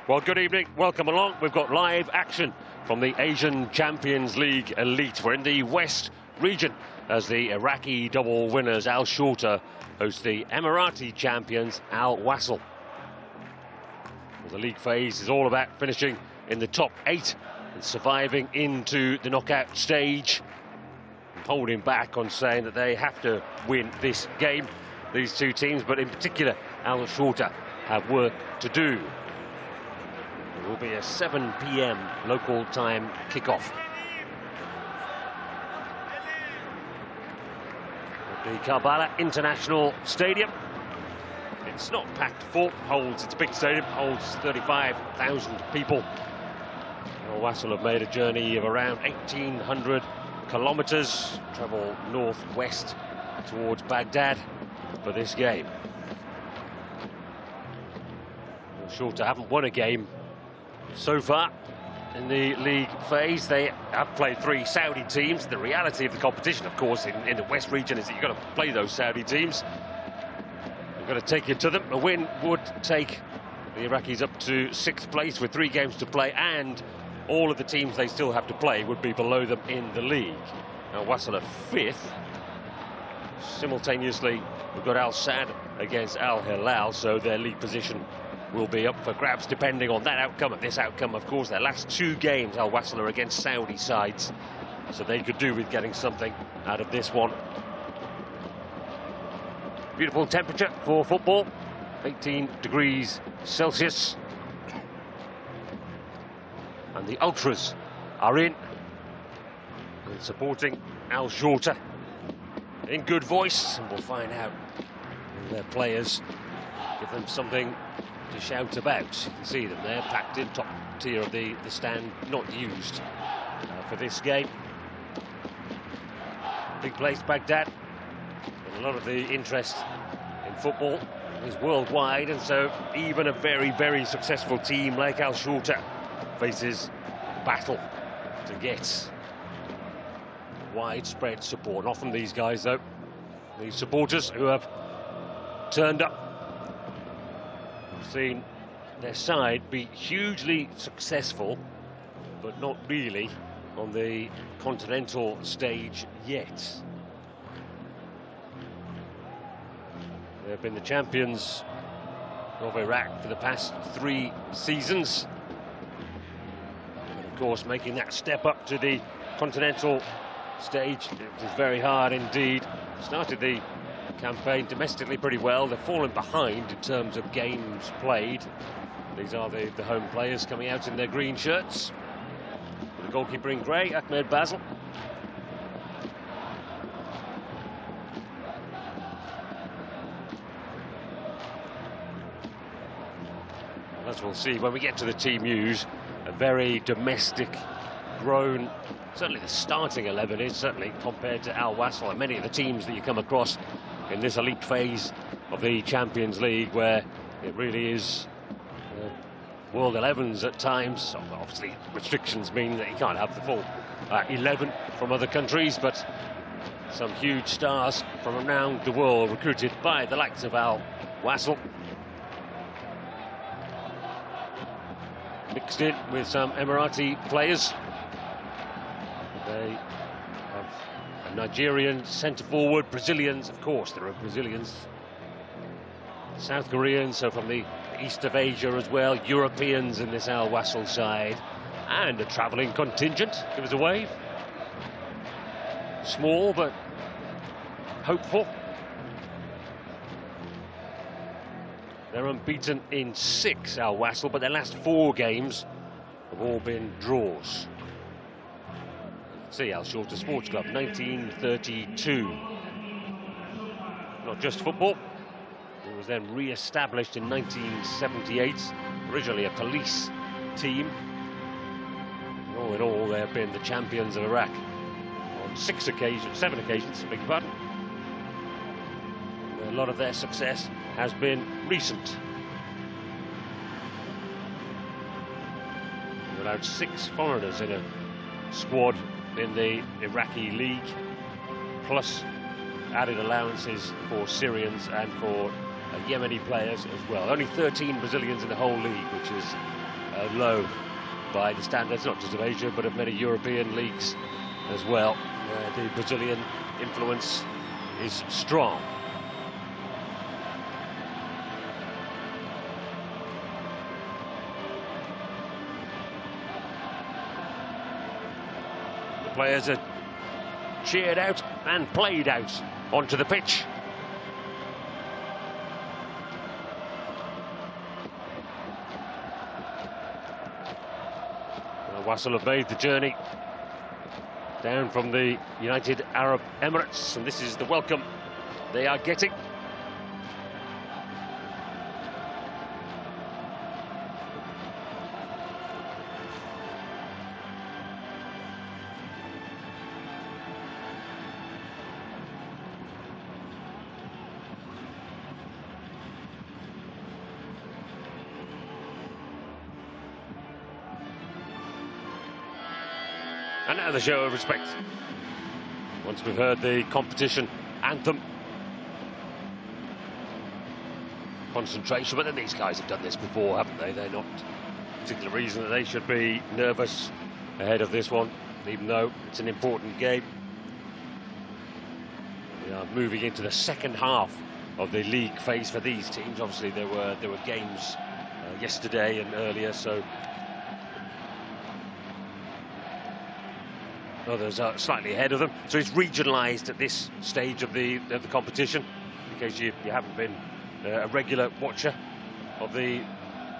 Well, good evening. Welcome along. We've got live action from the AFC Champions League Elite. We're in the West region as the Iraqi double winners Al Shorta host the Emirati champions Al Wasl. The league phase is all about finishing in the top 8 and surviving into the knockout stage. And holding back on saying that they have to win this game, these two teams, but in particular Al Shorta have work to do. It will be a 7 p.m. local time kickoff. At the Karbala International Stadium. It's not packed full, it's a big stadium, holds 35,000 people. Al Wasl have made a journey of around 1,800 kilometers, travel northwest towards Baghdad for this game. Al Shorta haven't won a game so far in the league phase. They have played 3 Saudi teams. The reality of the competition, of course, in the West region is that you've got to play those Saudi teams. You've got to take it to them. A win would take the Iraqis up to 6th place with 3 games to play, and all of the teams they still have to play would be below them in the league. Now Wasl are 5th. Simultaneously, we've got Al Sadd against Al Hilal, so their league position will be up for grabs depending on that outcome. And this outcome, of course, their last 2 games, Al Wasl are against Saudi sides, so they could do with getting something out of this one. Beautiful temperature for football, 18 degrees Celsius. And the ultras are in and supporting Al Shorta in good voice, and we'll find out their players give them something to shout about. You can see them there, packed in, top tier of the stand, not used for this game. Big place, Baghdad. And a lot of the interest in football is worldwide, and so even a very, very successful team like Al Shorta faces a battle to get widespread support. And often these guys, though, these supporters who have turned up, have seen their side be hugely successful, but not really on the continental stage yet. They've been the champions of Iraq for the past 3 seasons. And of course, making that step up to the continental stage, it was very hard indeed. Started the campaign domestically pretty well. They've fallen behind in terms of games played. These are the home players coming out in their green shirts. The goalkeeper in grey, Ahmed Wasl. As we'll see when we get to the team news, a very domestic grown, certainly the starting 11 is, certainly compared to Al Wasl and many of the teams that you come across in this elite phase of the Champions League, where it really is World 11s at times. Obviously restrictions mean that you can't have the full 11 from other countries, but some huge stars from around the world recruited by the likes of Al Wasl, mixed in with some Emirati players. They have a Nigerian centre-forward, Brazilians, of course, there are Brazilians, South Koreans, so from the east of Asia as well, Europeans in this Al Wasl side, and a travelling contingent. Give us a wave. Small, but hopeful. They're unbeaten in 6, Al Wasl, but their last 4 games have all been draws. See, Al Shorta Sports Club, 1932. Not just football. It was then re-established in 1978, originally a police team. All in all, they have been the champions of Iraq on 7 occasions, beg your pardon. A lot of their success has been recent. We're allowed 6 foreigners in a squad in the Iraqi league, plus added allowances for Syrians and for Yemeni players as well. Only 13 Brazilians in the whole league, which is low by the standards, not just of Asia, but of many European leagues as well. The Brazilian influence is strong. The players are cheered out and played out onto the pitch. Wasl have made the journey down from the United Arab Emirates, and this is the welcome they are getting. And now the show of respect. Once we've heard the competition anthem. Concentration, but then these guys have done this before, haven't they? They're not a particular reason that they should be nervous ahead of this one, even though it's an important game. We are moving into the second half of the league phase for these teams. Obviously there were games yesterday and earlier, so others are slightly ahead of them. So it's regionalised at this stage of the competition, in case you haven't been a regular watcher of the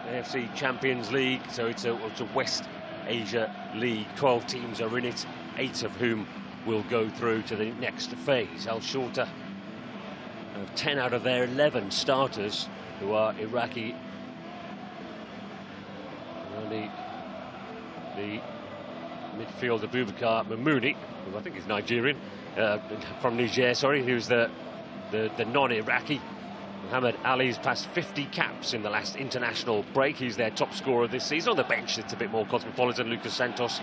AFC Champions League. So it's a West Asia League. 12 teams are in it, 8 of whom will go through to the next phase. Shorta have 10 out of their 11 starters who are Iraqi. Only the midfielder Boubacar Mamouni, who I think is Nigerian, from Niger, sorry, who's the non-Iraqi. Muhammad Ali's passed 50 caps in the last international break. He's their top scorer this season. On the bench, it's a bit more cosmopolitan, Lucas Santos.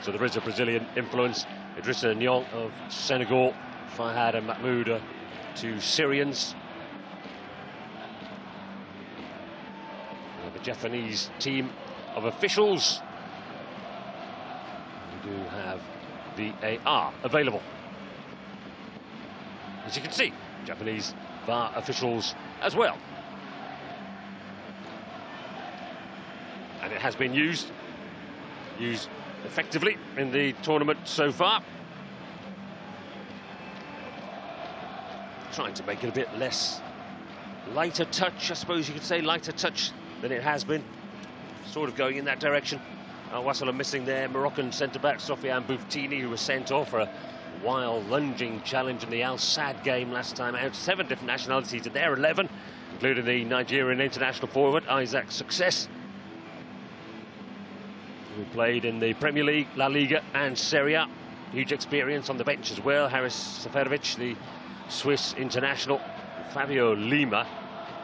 So there is a Brazilian influence. Idrissa Nyong of Senegal, Fahad and Mahmoud are 2 Syrians. We have a Japanese team of officials. We do have VAR available. As you can see, Japanese VAR officials as well. And it has been used effectively in the tournament so far. Trying to make it a bit less lighter touch, I suppose you could say, lighter touch than it has been. Sort of going in that direction. Wasl are missing their Moroccan centre-back, Sofiane Bouftini, who was sent off for a wild lunging challenge in the Al Sadd game last time out. 7 different nationalities in there, 11, including the Nigerian international forward, Isaac Success, who played in the Premier League, La Liga and Serie A. Huge experience on the bench as well. Haris Seferovic, the Swiss international. Fabio Lima,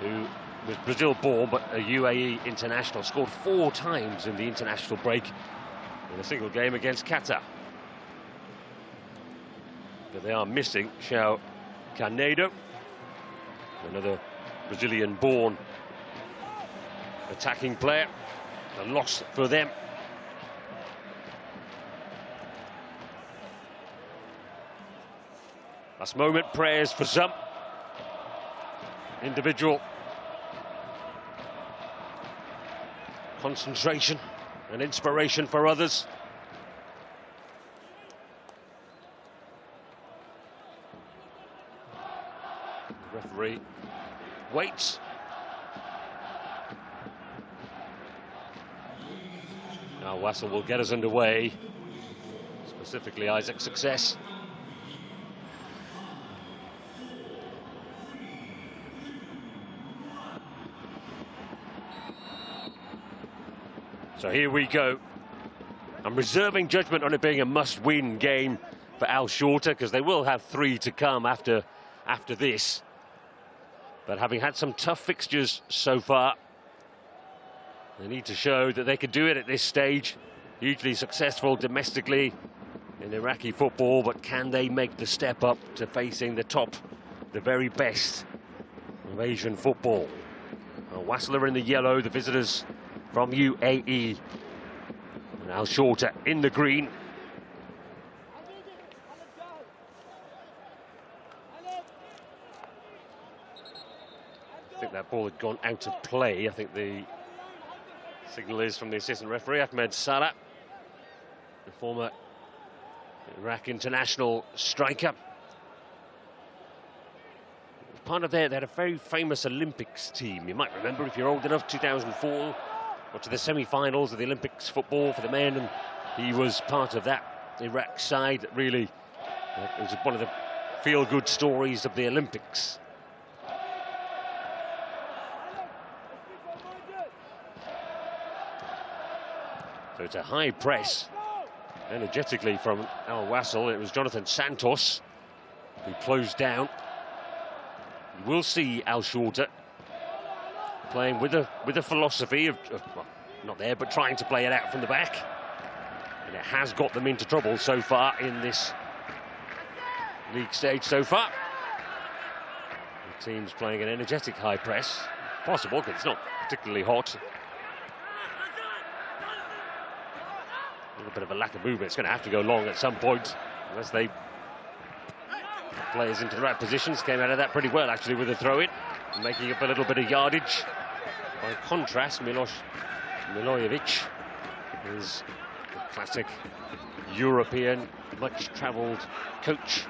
who was Brazil-born but a UAE international, scored 4 times in the international break in a single game against Qatar. But they are missing João Canedo, another Brazilian-born attacking player. A loss for them. Last moment prayers for some. Individual concentration and inspiration for others. The referee waits. Now Wasl will get us underway, specifically Isaac Success. So here we go. I'm reserving judgment on it being a must-win game for Al Shorta, because they will have 3 to come after this. But having had some tough fixtures so far, they need to show that they can do it at this stage. Hugely successful domestically in Iraqi football, but can they make the step up to facing the top, the very best of Asian football? Wasl are in the yellow, the visitors from UAE. Now Shorta in the green. I think that ball had gone out of play. I think the signal is from the assistant referee, Ahmed Salah, the former Iraq international striker. Part of they had a very famous Olympics team. You might remember, if you're old enough, 2004, got to the semi-finals of the Olympics football for the men, and he was part of that Iraq side that really, it was one of the feel-good stories of the Olympics. So it's a high press, energetically from Al Wasl. It was Jonathan Santos who closed down. We'll see Al Shorta playing with a philosophy of well, not there, but trying to play it out from the back. And it has got them into trouble so far in this league stage so far. The team's playing an energetic high press. Possible, because it's not particularly hot. A little bit of a lack of movement. It's going to have to go long at some point, unless they players into the right positions. Came out of that pretty well, actually, with a throw-in, making up a little bit of yardage. By contrast, Milojevic is a classic European, much-travelled coach.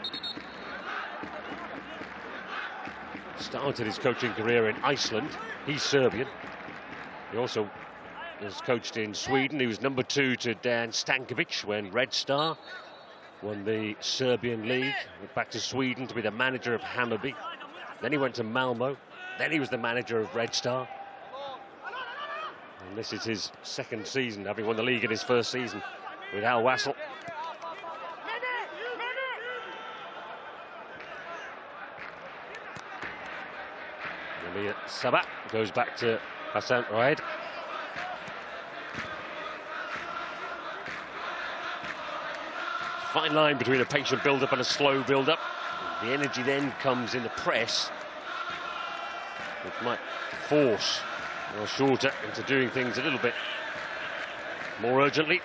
Started his coaching career in Iceland. He's Serbian. He also has coached in Sweden. He was number 2 to Dan Stankovic when Red Star won the Serbian league. Went back to Sweden to be the manager of Hammarby. Then he went to Malmo. Then he was the manager of Red Star. And this is his second season, having won the league in his first season with Al Wasl. Sabat goes back to Hassan Raed. Fine line between a patient build-up and a slow build-up. The energy then comes in the press, which might force Shorta into doing things a little bit more urgently.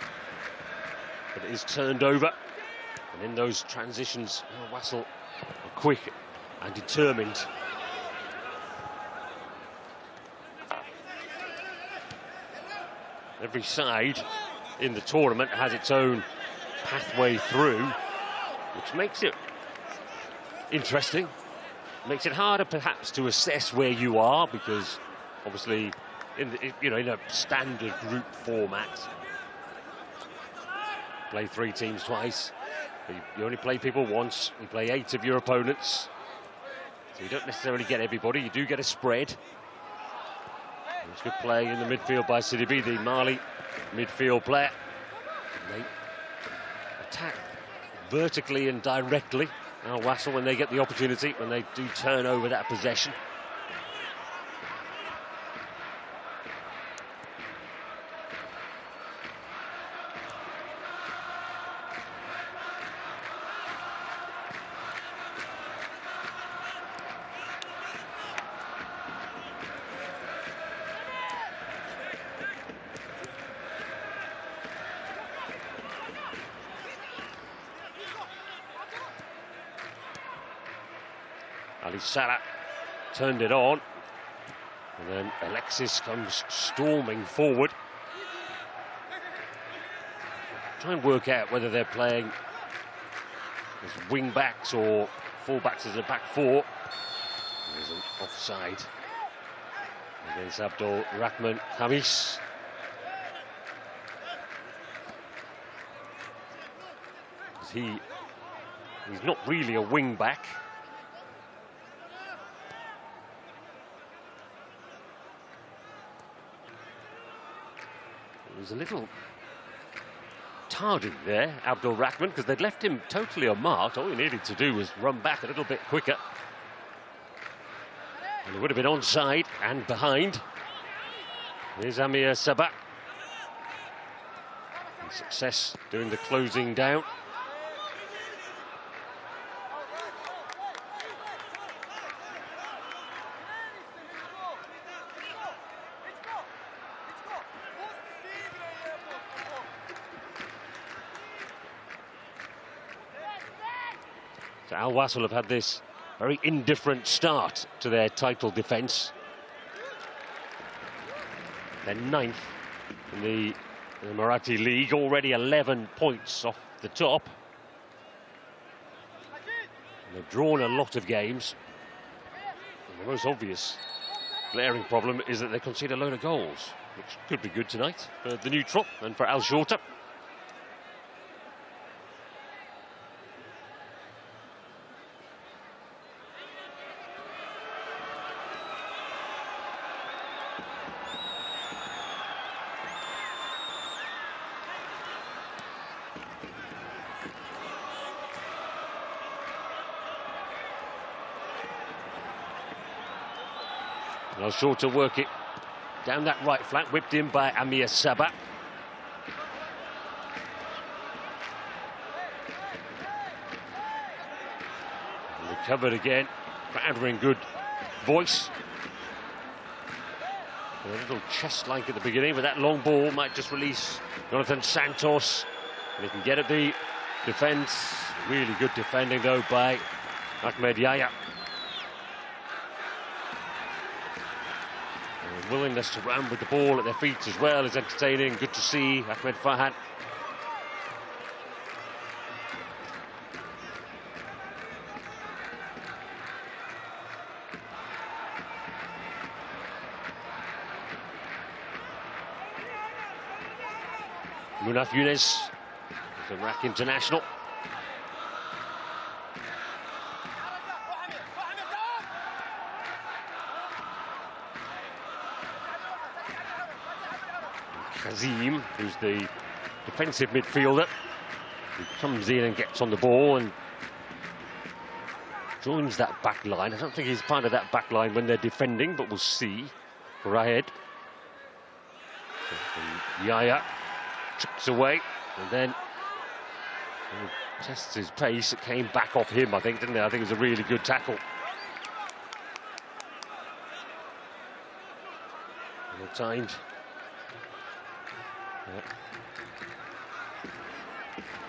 But it is turned over. And in those transitions, Wasl are quick and determined. Every side in the tournament has its own pathway through, which makes it interesting. Makes it harder, perhaps, to assess where you are, because obviously, in a standard group format, play 3 teams twice. You only play people once. You play 8 of your opponents, so you don't necessarily get everybody. You do get a spread. It's good play in the midfield by Sidibe, the Mali midfield player. They attack vertically and directly. Al Wasl, when they get the opportunity, when they do turn over that possession. Ali Salah turned it on, and then Alexis comes storming forward. Try and work out whether they're playing as wing backs or full backs as a back 4. There's an offside against Abdul Rahman Khamis. He's not really a wing back. It was a little tardy there, Abdul Rahman, because they'd left him totally unmarked. All he needed to do was run back a little bit quicker, and he would have been onside and behind. Here's Amir Sabat. Success doing the closing down. So Al Wasl have had this very indifferent start to their title defence. They're 9th in the Marathi League, already 11 points off the top. And they've drawn a lot of games. And the most obvious glaring problem is that they concede a load of goals, which could be good tonight for the neutral and for Al Shorta. Al Shorta work it down that right flank, whipped in by Amir Sabah. And recovered again. Crowder in good voice. A little chest like at the beginning, but that long ball might just release Jonathan Santos. And he can get at the defence. Really good defending though by Ahmed Yahya. Willingness to run with the ball at their feet as well is entertaining. Good to see Ahmed Farhan. Munaf Younes, the Iraq international. Kazim, who's the defensive midfielder, who comes in and gets on the ball and joins that back line. I don't think he's part of that back line when they're defending, but we'll see. Rahed. Yahya chips away, and then tests his pace. It came back off him, I think, didn't it? I think it was a really good tackle. Well timed.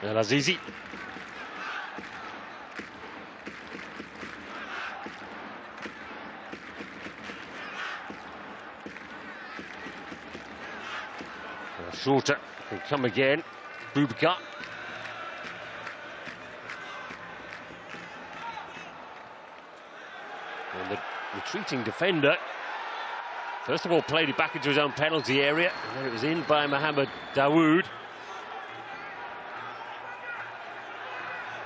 El Azizi. Shorta can come again. Bubka. And the retreating defender, first of all, played it back into his own penalty area, and then it was in by Mohamed Dawood.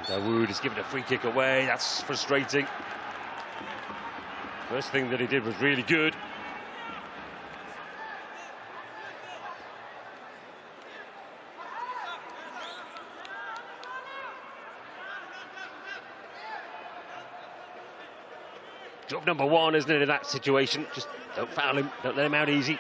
Dawood is given a free kick away. That's frustrating. First thing that he did was really good. Job number one, isn't it, in that situation? Just don't foul him, don't let him out easy.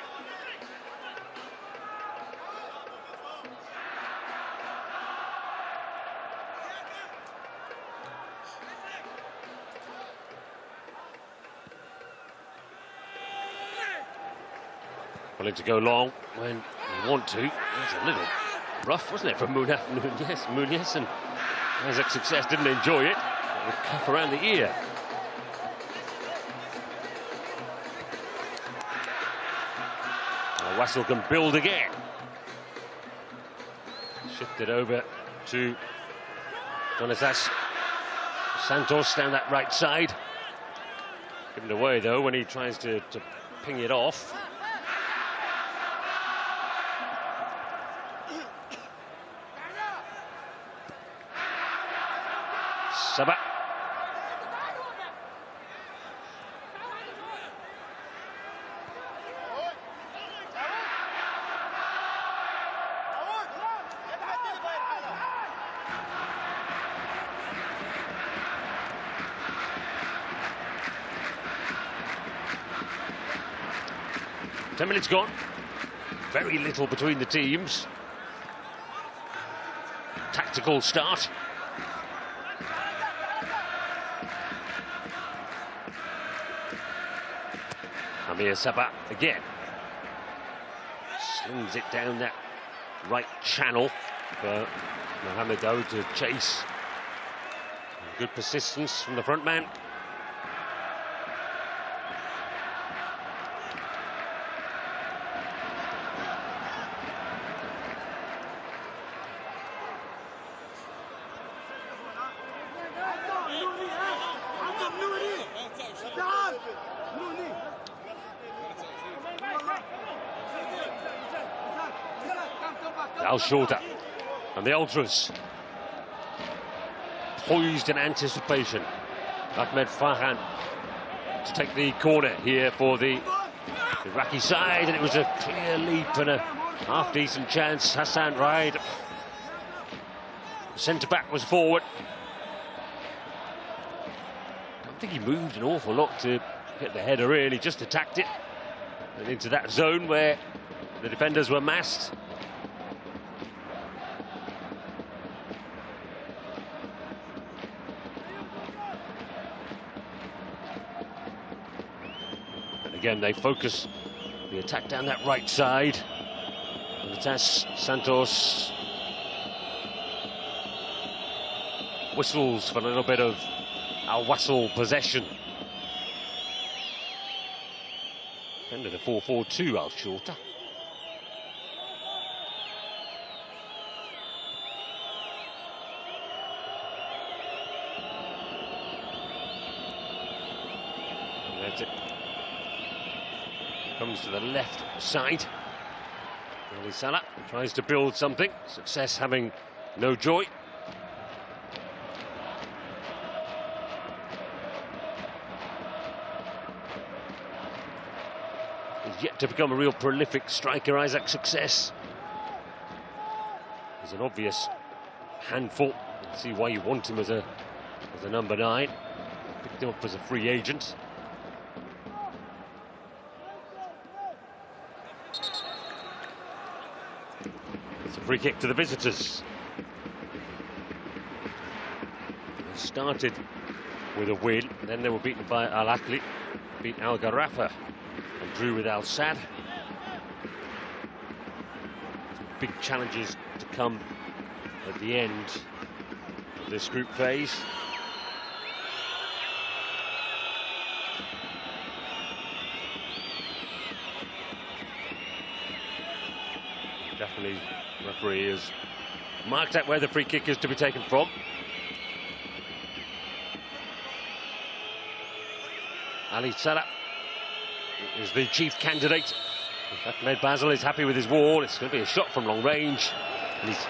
Willing to go long when you want to. It's a little rough, wasn't it, from Munez, and Isaac Success didn't enjoy it. A cuff around the ear. Wasl can build again. Shifted over to Jonathan Santos down that right side. Given away though when he tries to ping it off. Sabah. Ten minutes gone. Very little between the teams. Tactical start. Amir Sabah again. Slings it down that right channel for Mohamed Dawood to chase. Good persistence from the front man. Shorta and the ultras poised in anticipation. Ahmed Farhan to take the corner here for the Iraqi side, and it was a clear leap and a half-decent chance. Hassan Raid, centre-back, was forward. I don't think he moved an awful lot to get the header, really, just attacked it and into that zone where the defenders were massed. Again, they focus the attack down that right side. Santos whistles for a little bit of Wasl possession. Ended a 4-4-2, Shorta. That's it. Comes to the left side. Ali Salah tries to build something. Success having no joy. He's yet to become a real prolific striker, Isaac. Success. He's an obvious handful. You can see why you want him as a number 9. Picked him up as a free agent. It's a free kick to the visitors. They started with a win, then they were beaten by Al Ahly, beat Al Gharafa, and drew with Al Sadd. Some big challenges to come at the end of this group phase. Definitely, referee has marked out where the free kick is to be taken from. Ali Salah is the chief candidate. Ahmed Wasl is happy with his wall. It's going to be a shot from long range, and he's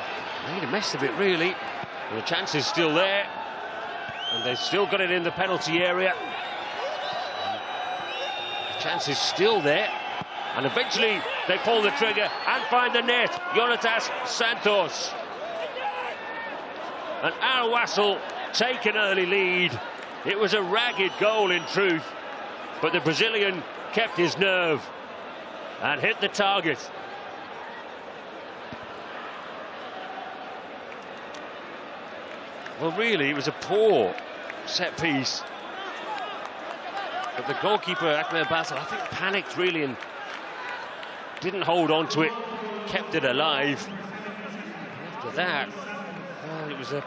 made a mess of it, really. And the chance is still there, and they've still got it in the penalty area. The chance is still there. And eventually they pull the trigger and find the net. Jonatas Santos. And Al Wasl take an early lead. It was a ragged goal in truth, but the Brazilian kept his nerve and hit the target. Well, really, it was a poor set piece. But the goalkeeper, Ahmed Wasl, I think panicked really and didn't hold on to it, kept it alive. After that, well, it was a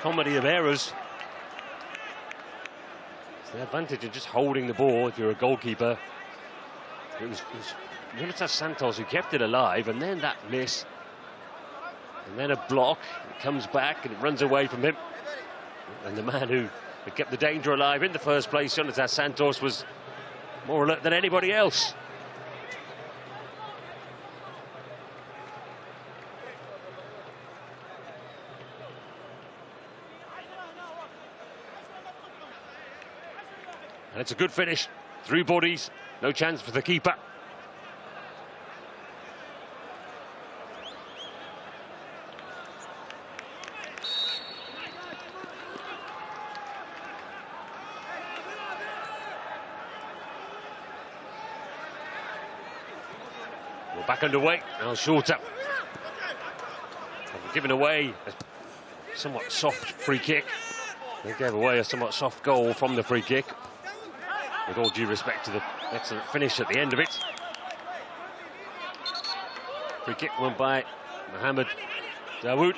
comedy of errors. It's the advantage of just holding the ball if you're a goalkeeper. It was Jonatas Santos who kept it alive, and then that miss, and then a block. It comes back and it runs away from him. And the man who kept the danger alive in the first place, Jonatas Santos, was more alert than anybody else. And it's a good finish. Through bodies, no chance for the keeper. We're back underway. Now Shorta given away a somewhat soft free kick. They gave away a somewhat soft goal from the free kick. With all due respect to the excellent finish at the end of it. Free kick won by Mohamed Dawood.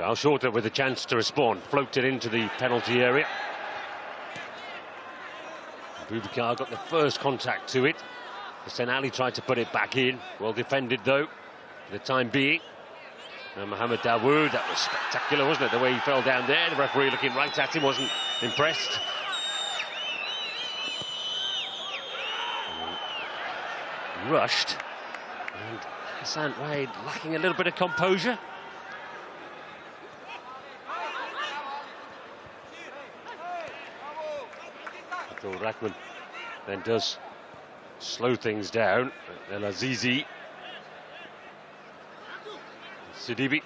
So Shorta with a chance to respond, floated into the penalty area. Boubacar got the first contact to it. Hussein Ali tried to put it back in. Well defended though, for the time being. And Mohamed Dawood, that was spectacular, wasn't it? The way he fell down there. The referee looking right at him, wasn't impressed. Rushed. And Hassan Wade lacking a little bit of composure. Rahman then does slow things down. El Azizi, Sidibi,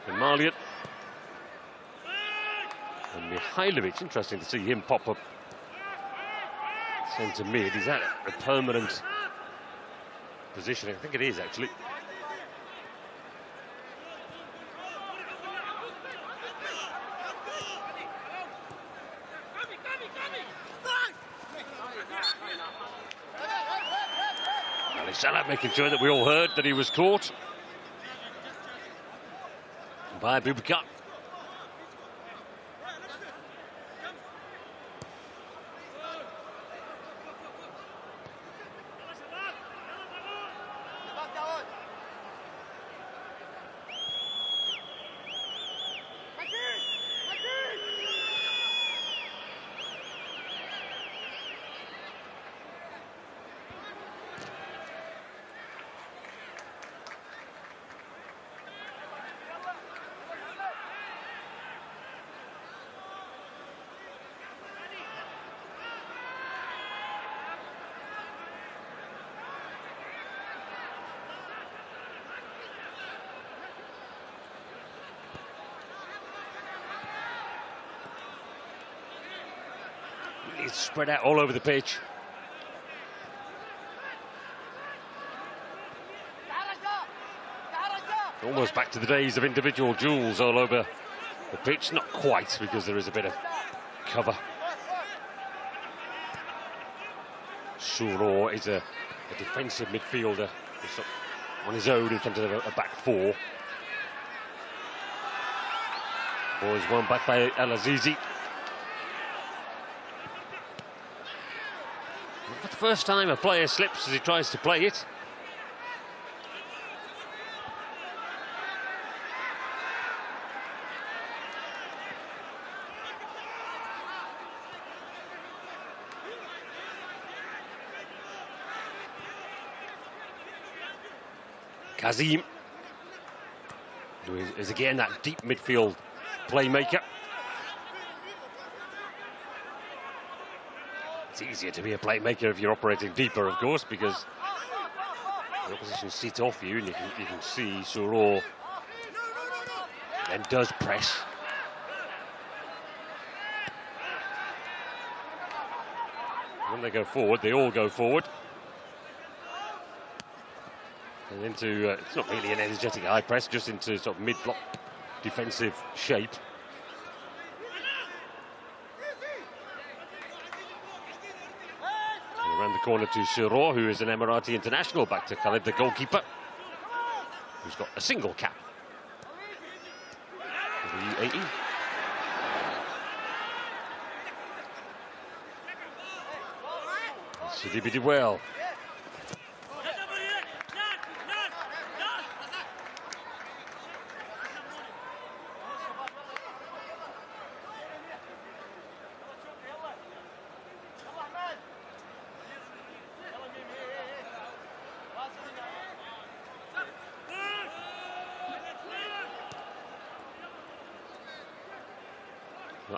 and Malian, and Mihailovic. Interesting to see him pop up centre mid. Is that a permanent positioning? I think it is actually. Salah making sure that we all heard that he was caught by Boubacar. It's spread out all over the pitch. Almost back to the days of individual duels all over the pitch. Not quite, because there is a bit of cover. Souraud is a defensive midfielder on his own in front of a back four. Ball is won back by El Azizi. Not the first time a player slips as he tries to play it. Kazim, who is again that deep midfield playmaker. It's easier to be a playmaker if you're operating deeper, of course, because the opposition sit off you, and you can see Souraud then does press. When they go forward, they all go forward. And into, it's not really an energetic high press, just into sort of mid-block defensive shape. And around the corner to Souraud, who is an Emirati international, back to Khalid, the goalkeeper, who's got a single cap for the UAE. Sidibi did well.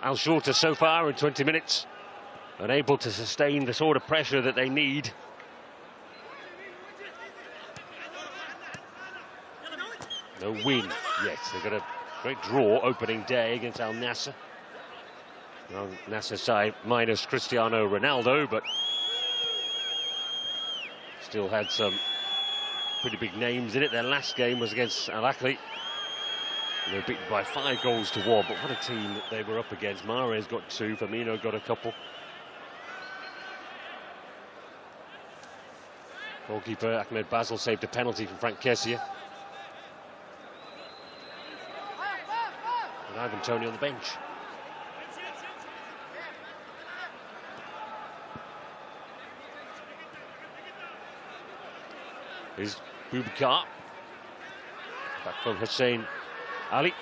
Al Shorta so far in 20 minutes, unable to sustain the sort of pressure that they need. No win yet. They've got a great draw opening day against Al Nassr. Al Nassr side minus Cristiano Ronaldo, but still had some pretty big names in it. Their last game was against Al Ahly. They were beaten by 5 goals to 1, but what a team that they were up against. Mahrez got 2, Firmino got a couple. Goalkeeper Ahmed Wasl saved a penalty from Frank Kessie. Ivan Toney on the bench. Here's Boubacar. Back from Hussein Ali.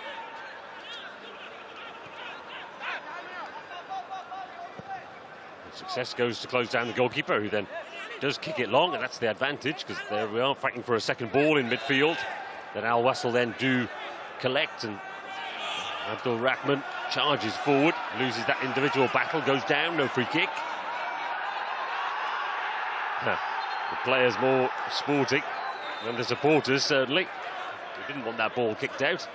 Success goes to close down the goalkeeper, who then does kick it long, and that's the advantage, because there we are fighting for a second ball in midfield. Then Al Wasl then do collect, and Abdul Rahman charges forward, loses that individual battle, goes down, no free kick. The players more sporting than the supporters, certainly. They didn't want that ball kicked out.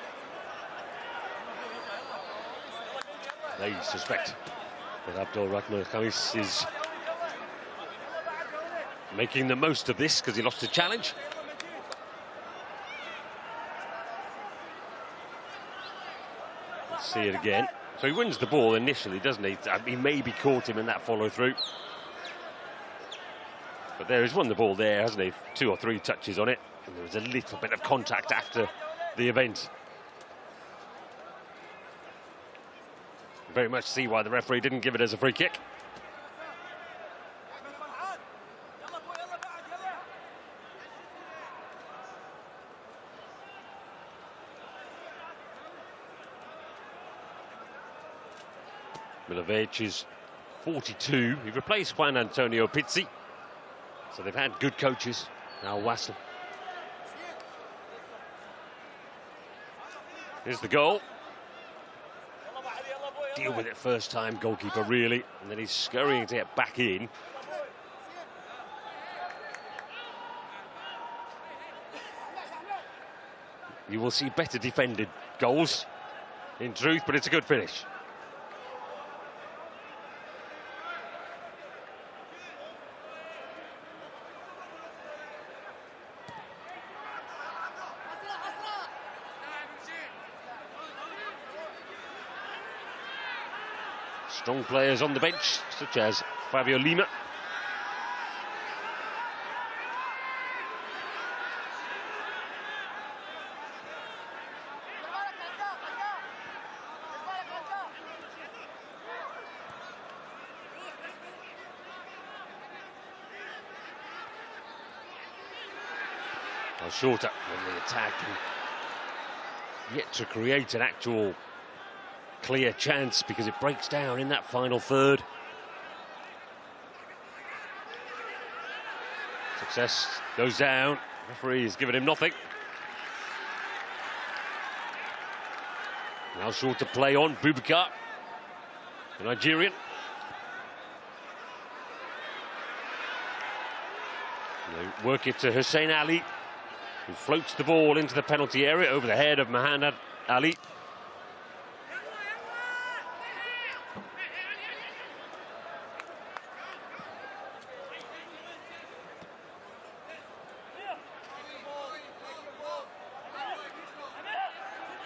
They suspect that Abdul Rahman Khamis is making the most of this because he lost a challenge. Let's see it again. So he wins the ball initially, doesn't he? He maybe caught him in that follow-through. But there he's won the ball there, hasn't he? 2 or 3 touches on it. And there was a little bit of contact after the event. Very much see why the referee didn't give it as a free kick. Milovic is 42. He replaced Juan Antonio Pizzi. So they've had good coaches. Now Wasl. Here's the goal. Deal with it first time, goalkeeper, really. And then he's scurrying to get back in. You will see better defended goals, in truth, but it's a good finish. Strong players on the bench, such as Fabio Lima. Shorta on the attack, and yet to create an actual clear chance because it breaks down in that final third. Success goes down. Referee has given him nothing. Now Shorta play on. Boubacar, the Nigerian. They work it to Hussein Ali, who floats the ball into the penalty area over the head of Mohamed Ali.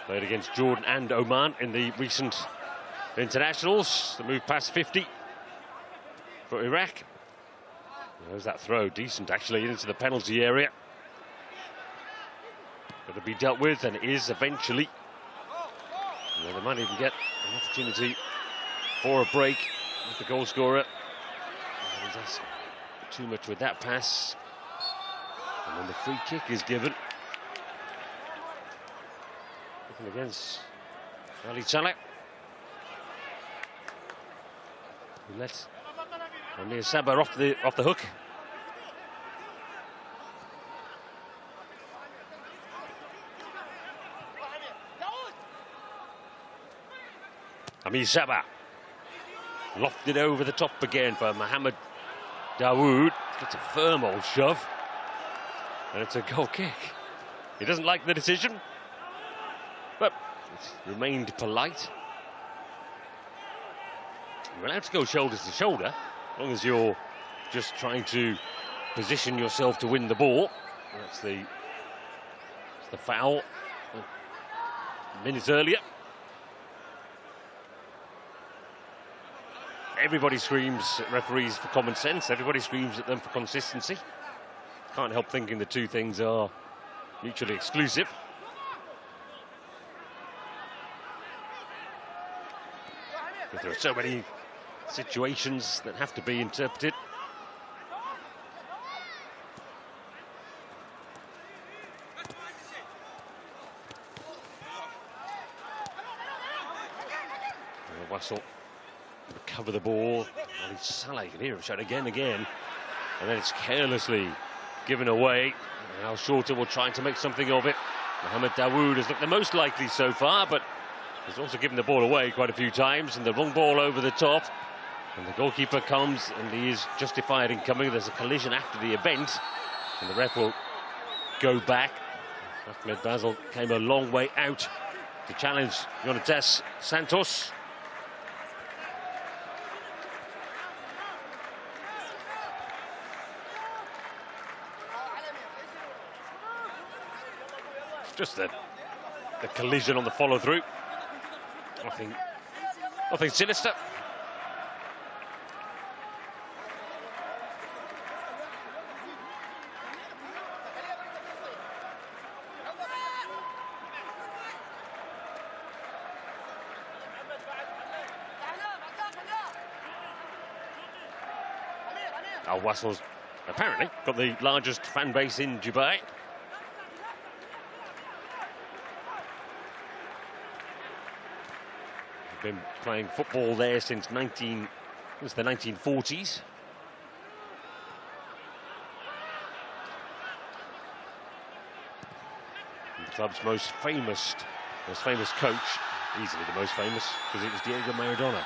Played against Jordan and Oman in the recent internationals. The move past 50 for Iraq. There's that throw, decent actually, into the penalty area. Got to be dealt with, and it is eventually. And they might even get an opportunity for a break with the goal scorer. And that's too much with that pass. And then the free kick is given. Looking against Ali Saleh. He lets Amir Sabah off the hook. Amir Sabah lofted over the top again for Mohamed Dawood. It's a firm old shove, and it's a goal kick. He doesn't like the decision, but it's remained polite. You're allowed to go shoulder to shoulder, as long as you're just trying to position yourself to win the ball. That's the foul minutes earlier. Everybody screams at referees for common sense. Everybody screams at them for consistency. Can't help thinking the two things are mutually exclusive. There are so many situations that have to be interpreted. Wasl recover the ball. Ali Salah, you can hear him shout again, and then it's carelessly given away. Now Shorta will try to make something of it. Mohamed Dawood has looked the most likely so far, but he's also given the ball away quite a few times, and the wrong ball over the top. And the goalkeeper comes, and he is justified in coming. There's a collision after the event, and the ref will go back. Ahmed Wasl came a long way out to challenge Jonatas Santos. Just the collision on the follow-through. Nothing sinister. Al Wasl's apparently got the largest fan base in Dubai. Been playing football there since the 1940s. The club's most famous coach, easily the most famous, because it was Diego Maradona.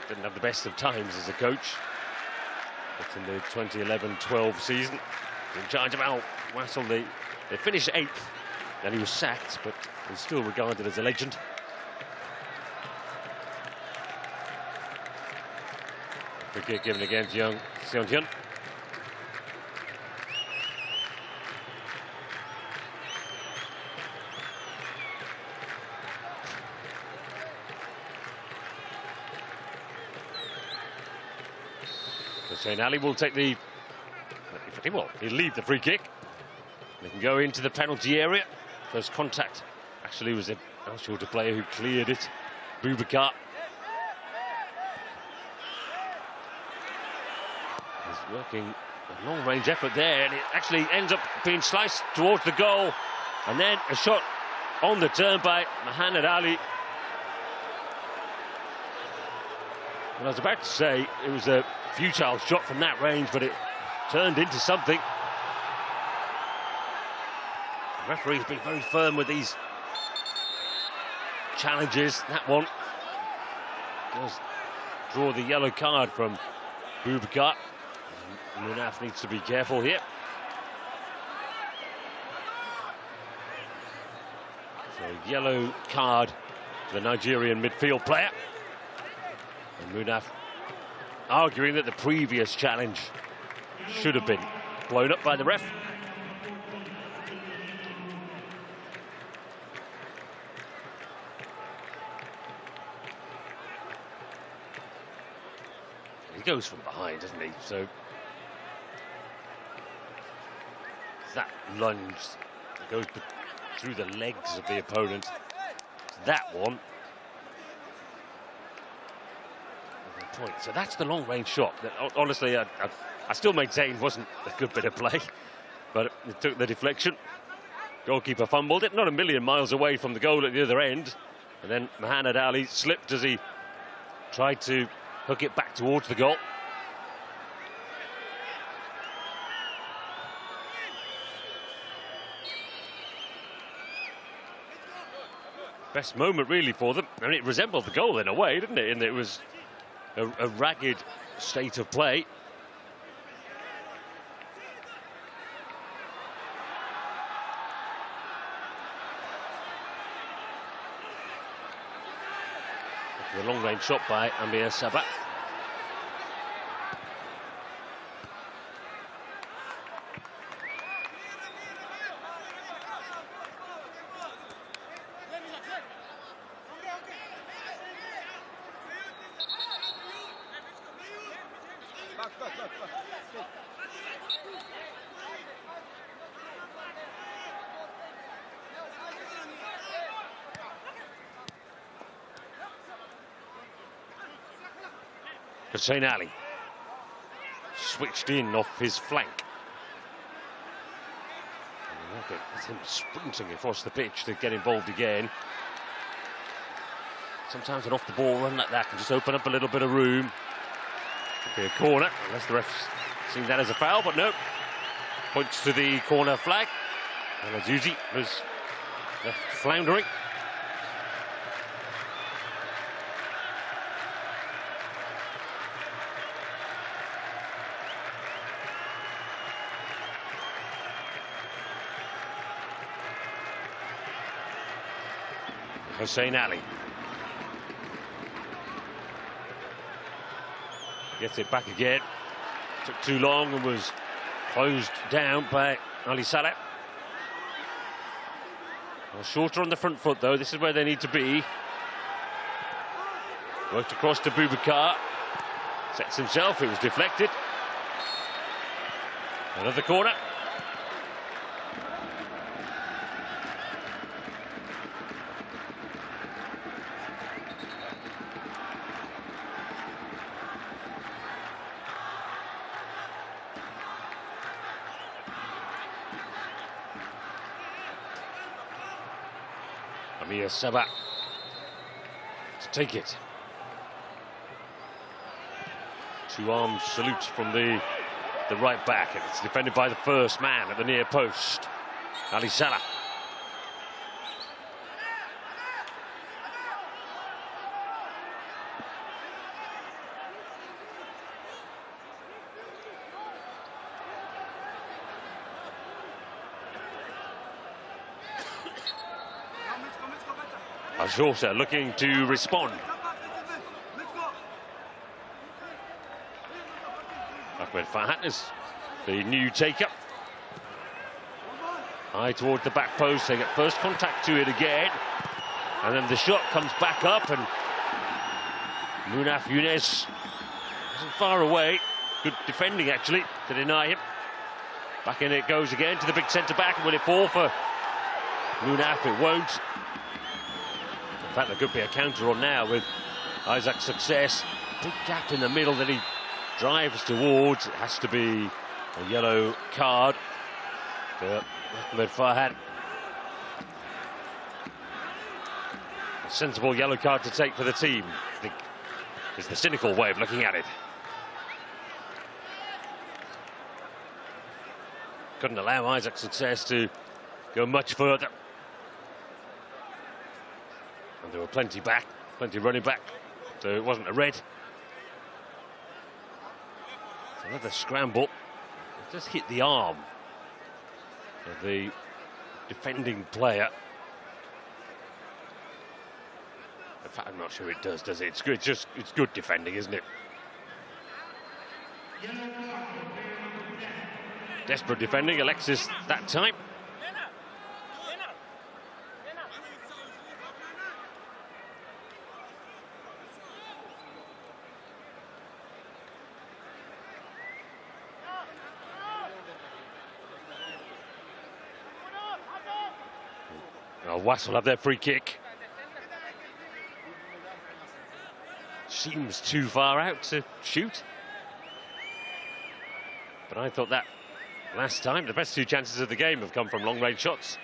Didn't have the best of times as a coach, but in the 2011-12 season, in charge of Al Wasl, they finished 8th. And he was sacked, but he's still regarded as a legend. Free kick given again to young Seon-hyun. Hussein Ali will take the... Well, he'll lead the free kick. They can go into the penalty area. First contact actually was a Shorta player who cleared it. Boubacar. He's working a long-range effort there, and it actually ends up being sliced towards the goal. And then a shot on the turn by Mohamed Ali. And I was about to say it was a futile shot from that range, but it turned into something. The referee's been very firm with these challenges. That one does draw the yellow card from Boubacar. Munaf needs to be careful here. So yellow card for the Nigerian midfield player. And Munaf arguing that the previous challenge should have been blown up by the ref. He goes from behind, doesn't he? So that lunge goes through the legs of the opponent. That one. Point. So that's the long-range shot. That, honestly, I still maintain wasn't a good bit of play, but it took the deflection. Goalkeeper fumbled it, not a million miles away from the goal at the other end. And then Mohamed Ali slipped as he tried to hook it back towards the goal. Best moment really for them. I mean, it resembled the goal in a way, didn't it? And it was a ragged state of play. The long-range shot by Amir Sabah. Hussein Ali switched in off his flank. Look at him sprinting across the pitch to get involved again. Sometimes an off-the-ball run like that can just open up a little bit of room. Could be a corner, unless the ref's seen that as a foul, but no. Points to the corner flag. And Azuzi was left floundering. Hussein Ali gets it back again. Took too long and was closed down by Ali Saleh. Well, Shorta on the front foot though. This is where they need to be. Worked across to Boubacar. Sets himself. It was deflected. Another corner. Amir Sabah to take it. Two-armed salute from the right back. It's defended by the first man at the near post, Ali Saleh. Shorta looking to respond. Ahmed Farhat is the new taker. Eye toward the back post. They get first contact to it again. And then the shot comes back up and Munaf Younes wasn't far away. Good defending actually to deny him. Back in it goes again to the big centre back. And will it fall for Munaf? It won't. In fact, there could be a counter on now with Isaac's success. Big gap in the middle that he drives towards. It has to be a yellow card for Ahmed Farhat. A sensible yellow card to take for the team, I think, is the cynical way of looking at it. Couldn't allow Isaac's success to go much further. And there were plenty running back, so it wasn't a red. Another scramble. It just hit the arm of the defending player. In fact, I'm not sure it does it? It's good. It's good defending, isn't it? Desperate defending, Alexis that time. Wasl have their free kick. Seems too far out to shoot. But I thought that last time, the best two chances of the game have come from long-range shots.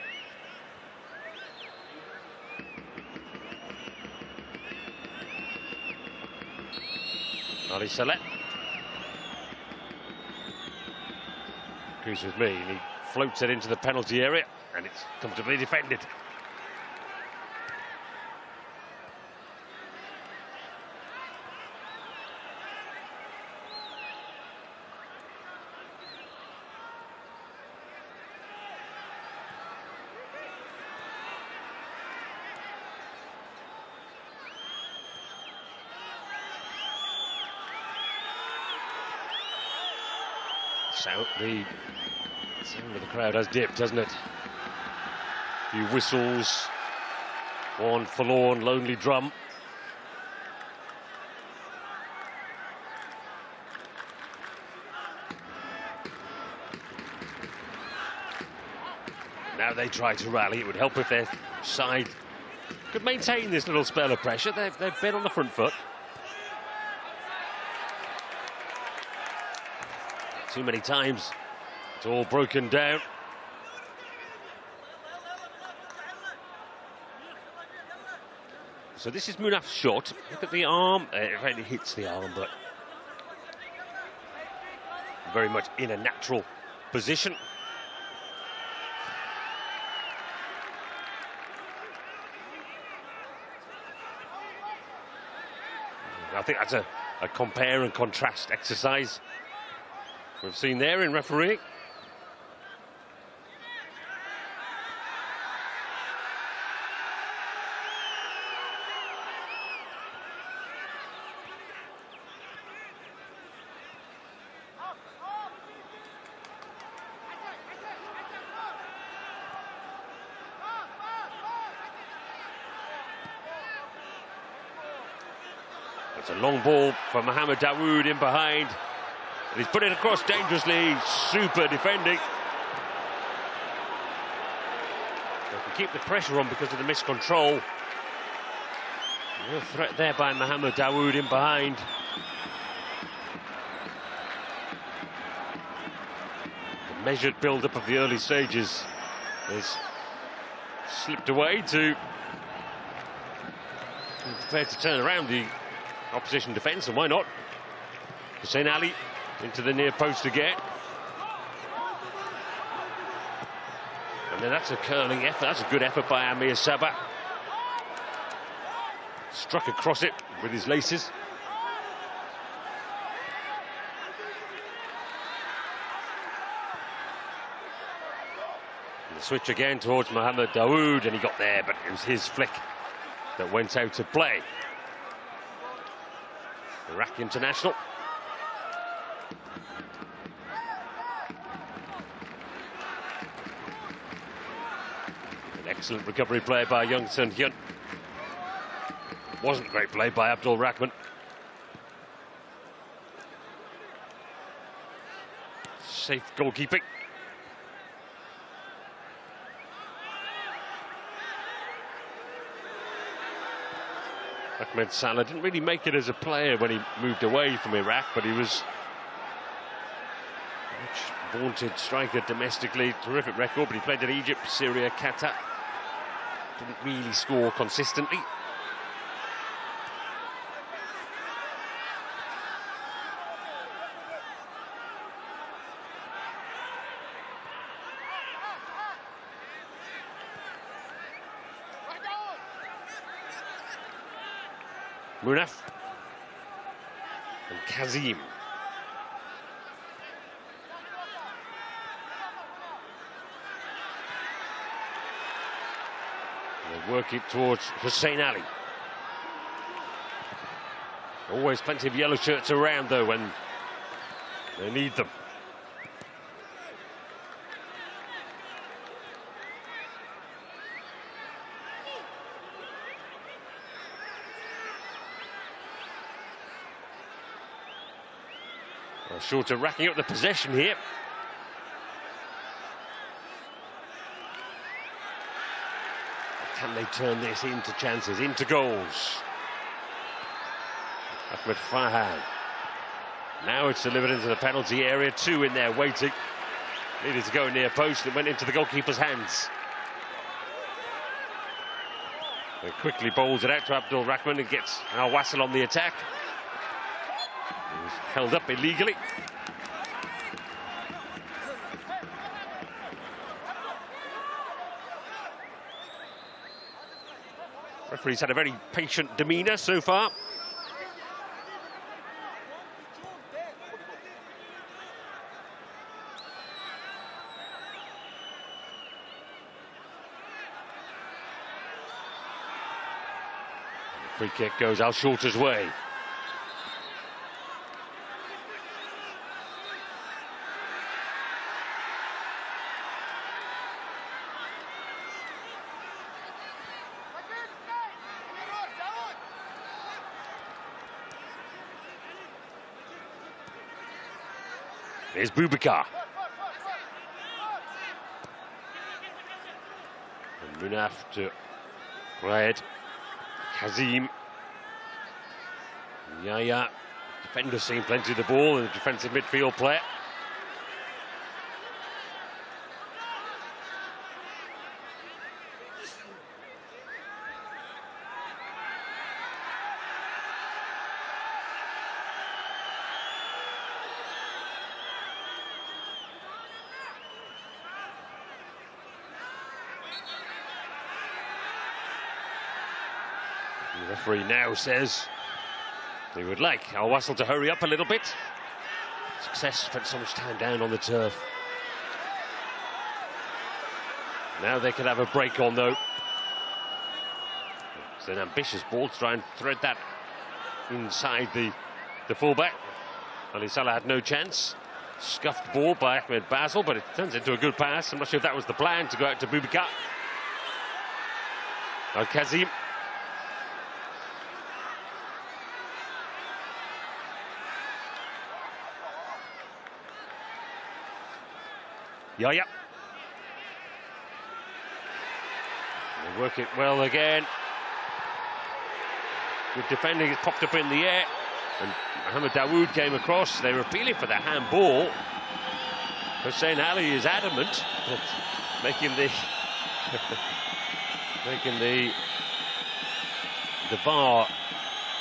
Ali Saleh agrees with me, and he floats it into the penalty area, and it's comfortably defended. The sound of the crowd has dipped, hasn't it? A few whistles, one forlorn, lonely drum. Now they try to rally. It would help if their side could maintain this little spell of pressure. They've been on the front foot. too many times. It's all broken down. So this is Munaf's shot. Look at the arm. It really hits the arm, but very much in a natural position. I think that's a compare and contrast exercise we've seen there in refereeing. It's a long ball for Mohamed Dawood in behind. And he's put it across dangerously. Super defending. They can keep the pressure on because of the miscontrol. No threat there by Mohamed Dawood in behind. The measured build-up of the early stages has slipped away to prepared to turn around the opposition defence, and why not? Hussein Ali into the near post again. And then that's a curling effort. That's a good effort by Amir Sabah. Struck across it with his laces. And the switch again towards Mohamed Dawood, and he got there, but it was his flick that went out of play. Iraq international. An excellent recovery play by Young Sun Hyun. Wasn't a great play by Abdul Rahman. Safe goalkeeping. Ahmed Salah didn't really make it as a player when he moved away from Iraq, but he was a much vaunted striker domestically. Terrific record, but he played in Egypt, Syria, Qatar. Didn't really score consistently. Munaf and Kazim. They work it towards Hussein Ali. Always plenty of yellow shirts around though when they need them. Shorta racking up the possession here. Can they turn this into chances, into goals? Ahmed Farhan. Now it's delivered into the penalty area. Two in there waiting. Needed to go near post. It went into the goalkeeper's hands. He quickly bowls it out to Abdul Rahman and gets now Wasl on the attack. He was held up illegally. Referee's had a very patient demeanour so far. The free kick goes Al Shorta's way. There's Boubacar. And Munaf to Raed. Kazim. Yaya. Defender seeing plenty of the ball, and the defensive midfield player. The referee now says he would like Al Wasl to hurry up a little bit. Success spent so much time down on the turf. Now they could have a break on, though. It's an ambitious ball to try and thread that inside the fullback. Ali Salah had no chance. Scuffed ball by Ahmed Wasl, but it turns into a good pass. I'm not sure if that was the plan, to go out to Boubacar. Now Kazim. Yaya. They work it well again. Good defending, it's popped up in the air. And Mohamed Dawood came across. They were appealing for the handball. Hussein Ali is adamant, but making the VAR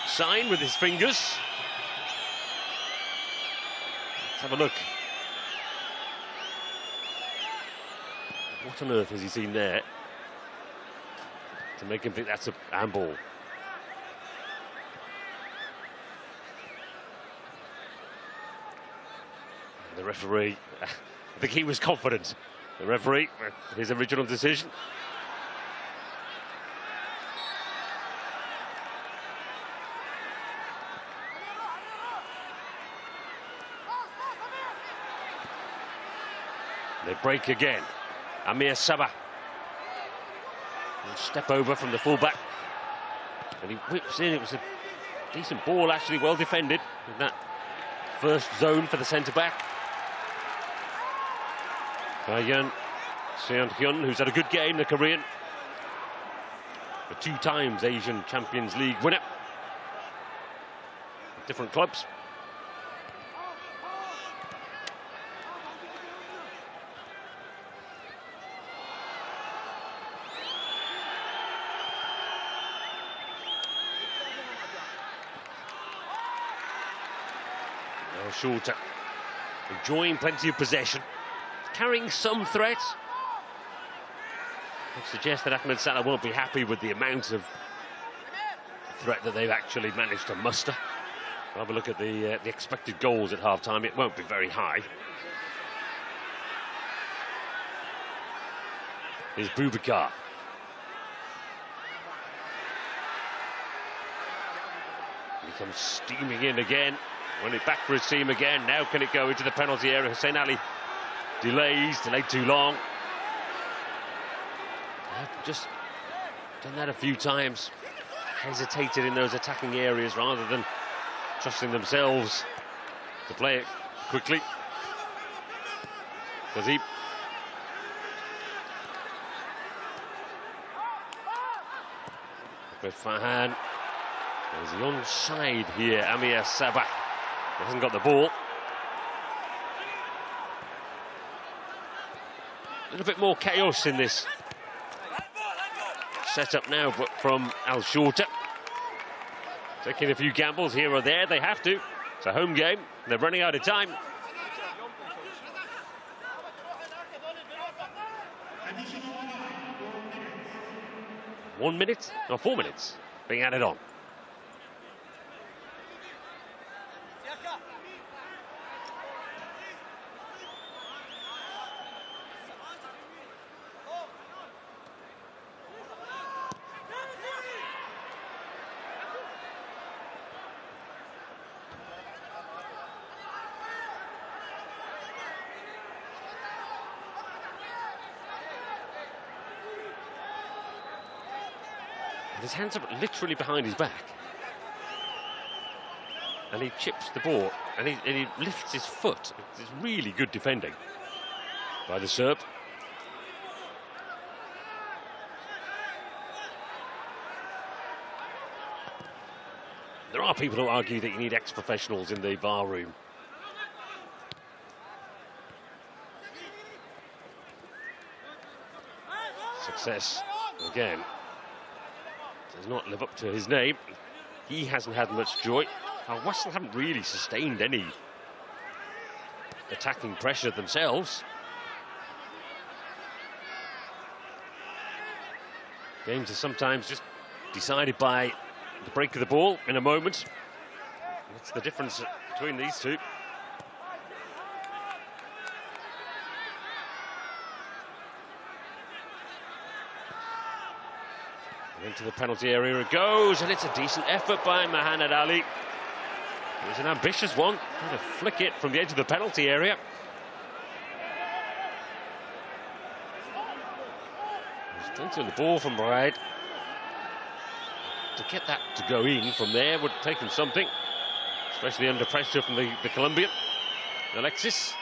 sign with his fingers. Let's have a look. What on earth has he seen there to make him think that's a handball? The referee, I think he was confident. The referee, his original decision. They break again. Amir Sabah. Step over from the fullback. And he whips in. It was a decent ball, actually, well defended in that first zone for the centre-back. Bayan Seon-hyun, who's had a good game, the Korean. The 2 times Asian Champions League winner. Different clubs. Now Shorta, enjoying plenty of possession. Carrying some threat. It suggests that Ahmed Salah won't be happy with the amount of threat that they've actually managed to muster. We'll have a look at the expected goals at half-time. It won't be very high. Here's Boubacar. He comes steaming in again. Won it back for his team again. Now can it go into the penalty area? Hussein Ali delayed too long. They've just done that a few times. Hesitated in those attacking areas rather than trusting themselves to play it quickly. Kazim. With Fahan. There's the onside here. Amir Sabah hasn't got the ball. A little bit more chaos in this setup now, but from Al Shorta. Taking a few gambles here or there, they have to. It's a home game, they're running out of time. One minute, or 4 minutes, being added on. His hands are literally behind his back. And he chips the ball, and he lifts his foot. It's really good defending by the Serb. There are people who argue that you need ex-professionals in the VAR room. Success again. Does not live up to his name. He hasn't had much joy. Wasl haven't really sustained any attacking pressure themselves. Games are sometimes just decided by the break of the ball in a moment. That's the difference between these two. Into the penalty area it goes, and it's a decent effort by Mohamed Ali. It was an ambitious one, trying to flick it from the edge of the penalty area. There's plenty on the ball from Bride. To get that to go in from there would have taken something, especially under pressure from the Colombian, Alexis.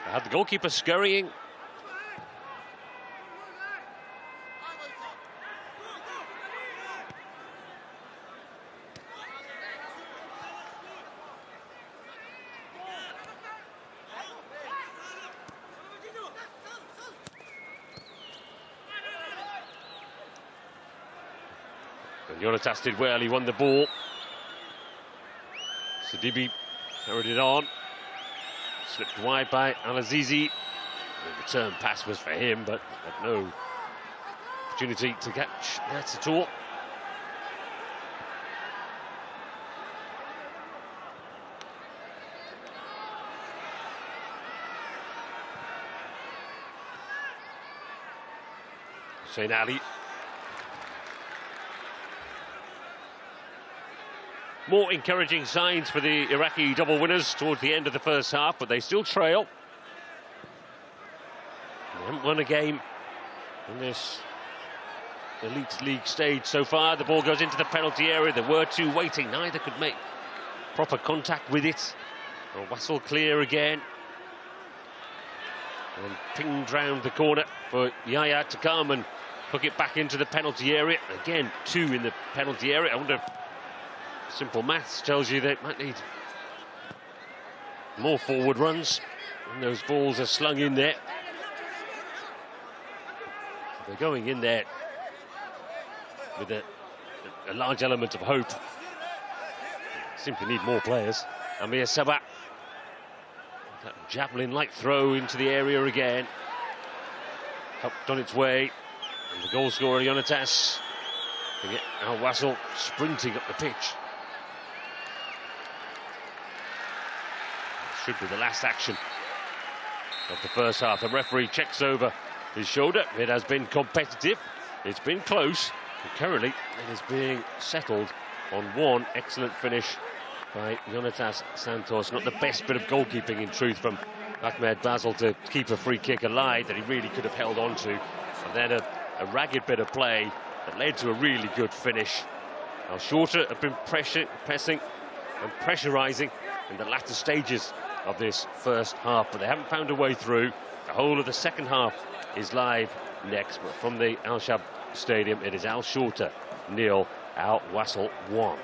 I had the goalkeeper scurrying. Jonatas did well, he won the ball. Sidibe carried it on. Slipped wide by Al-Azizi. The return pass was for him, but had no opportunity to catch that at all. Hussein Ali. More encouraging signs for the Iraqi double winners towards the end of the first half, but they still trail. They haven't won a game in this Elite League stage so far. The ball goes into the penalty area. There were two waiting. Neither could make proper contact with it. Wasl clear again. And pinged round the corner for Yaya to come and hook it back into the penalty area. Again, two in the penalty area. I wonder if simple maths tells you they might need more forward runs when those balls are slung in there. They're going in there with a large element of hope. Simply need more players. Amir Sabah. That javelin-like throw into the area again. Helped on its way. And the goal scorer, Jonatas. Al Wasl sprinting up the pitch. Should be the last action of the first half. The referee checks over his shoulder. It has been competitive. It's been close. And currently, it is being settled on one excellent finish by Jonatas Santos. Not the best bit of goalkeeping, in truth, from Ahmed Basel to keep a free kick alive that he really could have held on to. And then a ragged bit of play that led to a really good finish. Now, Shorta have been pressing and pressurising in the latter stages of this first half, but they haven't found a way through. The whole of the second half is live next, but from the Al Shab Stadium, it is Al Shorta 0, Al Wasl 1.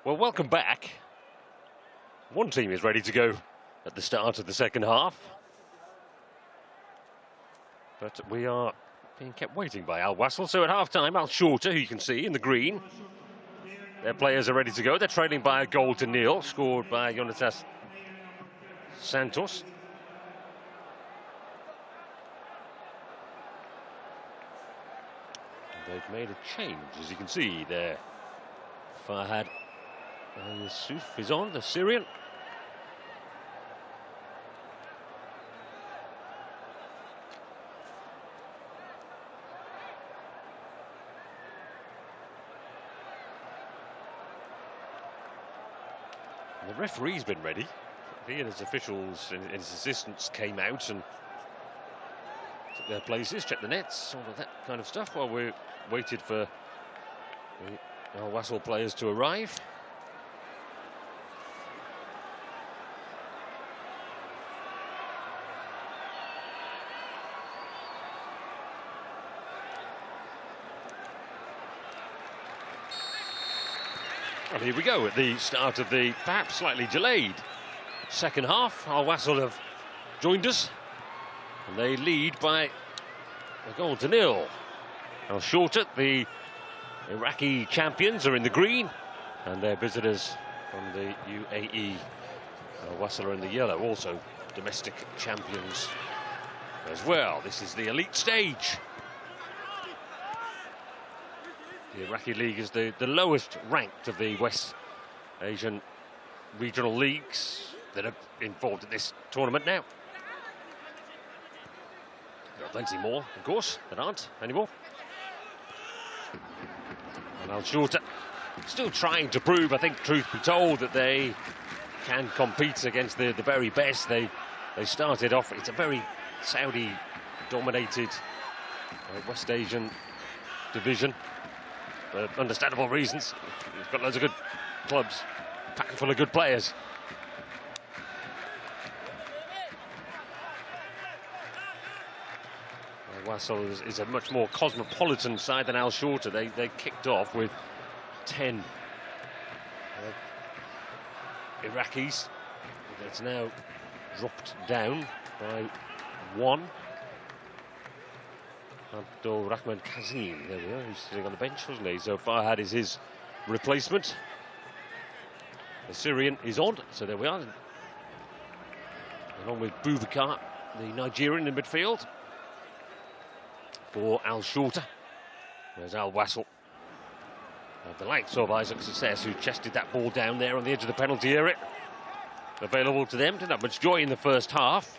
Well, welcome back. One team is ready to go at the start of the second half, but we are being kept waiting by Al Wasl. So at half-time, Shorta, who you can see in the green, their players are ready to go. They're trailing by a goal to nil, scored by Jonatas Santos. And they've made a change, as you can see there. Farhad Yusuf is on, the Syrian. The referee's been ready. He and his officials and his assistants came out and took their places, checked the nets, all of that kind of stuff, while we waited for the Al Wasl players to arrive. And here we go at the start of the perhaps slightly delayed second half. Al Wasl have joined us and they lead by a goal to nil. Al Shorta, the Iraqi champions, are in the green, and their visitors from the UAE, Al Wasl, are in the yellow, also domestic champions as well. This is the elite stage. The Iraqi League is the lowest ranked of the West Asian regional leagues that are involved in this tournament now. There are plenty more, of course, that aren't anymore. And Al Shorta still trying to prove, I think, truth be told, that they can compete against the very best. They started off, it's a very Saudi-dominated West Asian division. For understandable reasons. He's got loads of good clubs, packed full of good players. Wasl is a much more cosmopolitan side than Al Shorta. They kicked off with 10 Iraqis. It's now dropped down by 1. Abdul Rahman Kazim, there we are, who's sitting on the bench, wasn't he? So Farhad is his replacement. The Syrian is on, so there we are. Along with Boubacar, the Nigerian in midfield. For Al Shorta, there's Al Wasl. The likes of Isaac Success, who chested that ball down there on the edge of the penalty area. Available to them, didn't have much joy in the first half.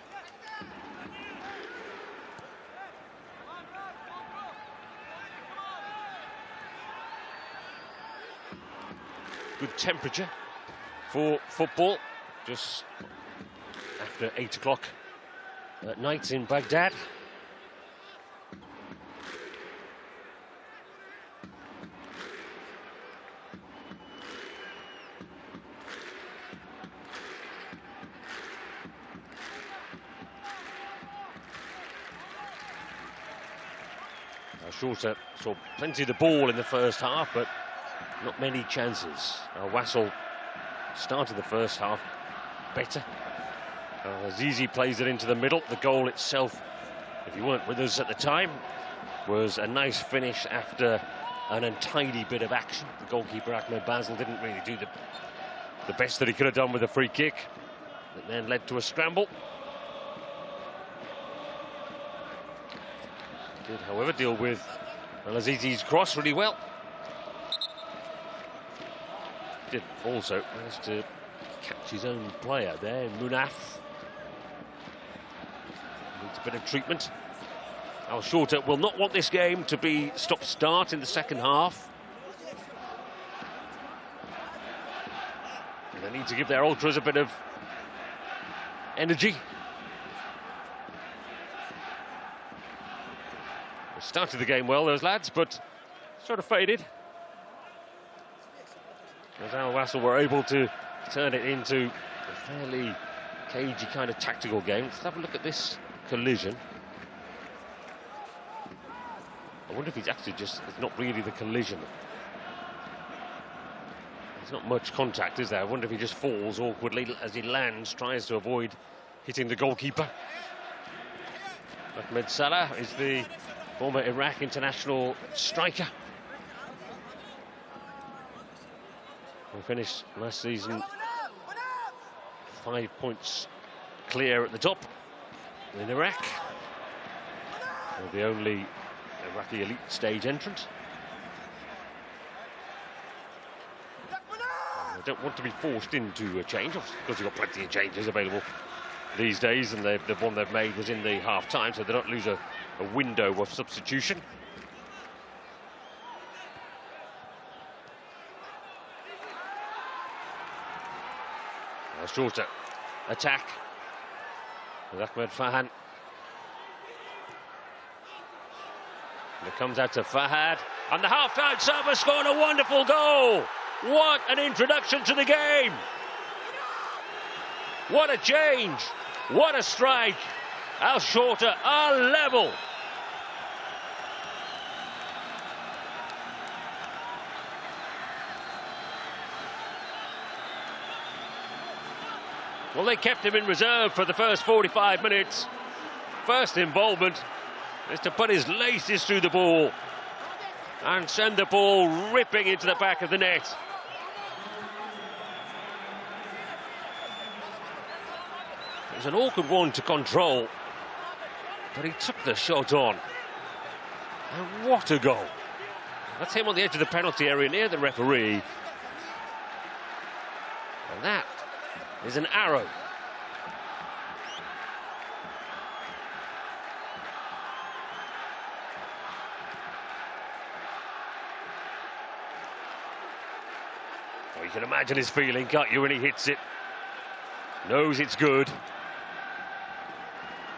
Good temperature for football, just after 8 o'clock at night in Baghdad. Shorta saw plenty of the ball in the first half, but not many chances. Wasl started the first half better. Azizi plays it into the middle. The goal itself, if you weren't with us at the time, was a nice finish after an untidy bit of action. The goalkeeper, Ahmed Basel, didn't really do the best that he could have done with a free kick. That then led to a scramble. Did, however, deal with Al-Azizi's cross really well. Did also manage to catch his own player there, Munaf. Needs a bit of treatment. Al Shorta will not want this game to be stop-start in the second half. And they need to give their ultras a bit of energy. They started the game well, those lads, but sort of faded. As Al Wasl were able to turn it into a fairly cagey kind of tactical game. Let's have a look at this collision. I wonder if it's actually just, it's not really the collision. There's not much contact, is there? I wonder if he just falls awkwardly as he lands, tries to avoid hitting the goalkeeper. Ahmed Salah is the former Iraq international striker. We finished last season 5 points clear at the top in Iraq. They're the only Iraqi elite stage entrant. They don't want to be forced into a change, because you've got plenty of changes available these days, and the one they've made was in the half-time, so they don't lose a window of substitution. A shorter attack with Ahmed Fahan. And it comes out to Fahad, and the half-time sub has scored a wonderful goal. What an introduction to the game. What a change. What a strike. Shorta are level. Well, they kept him in reserve for the first 45 minutes. First involvement is to put his laces through the ball and send the ball ripping into the back of the net. It was an awkward one to control, but he took the shot on. And what a goal. That's him on the edge of the penalty area near the referee. And that is an arrow. Well, you can imagine his feeling, can't you, when he hits it? Knows it's good.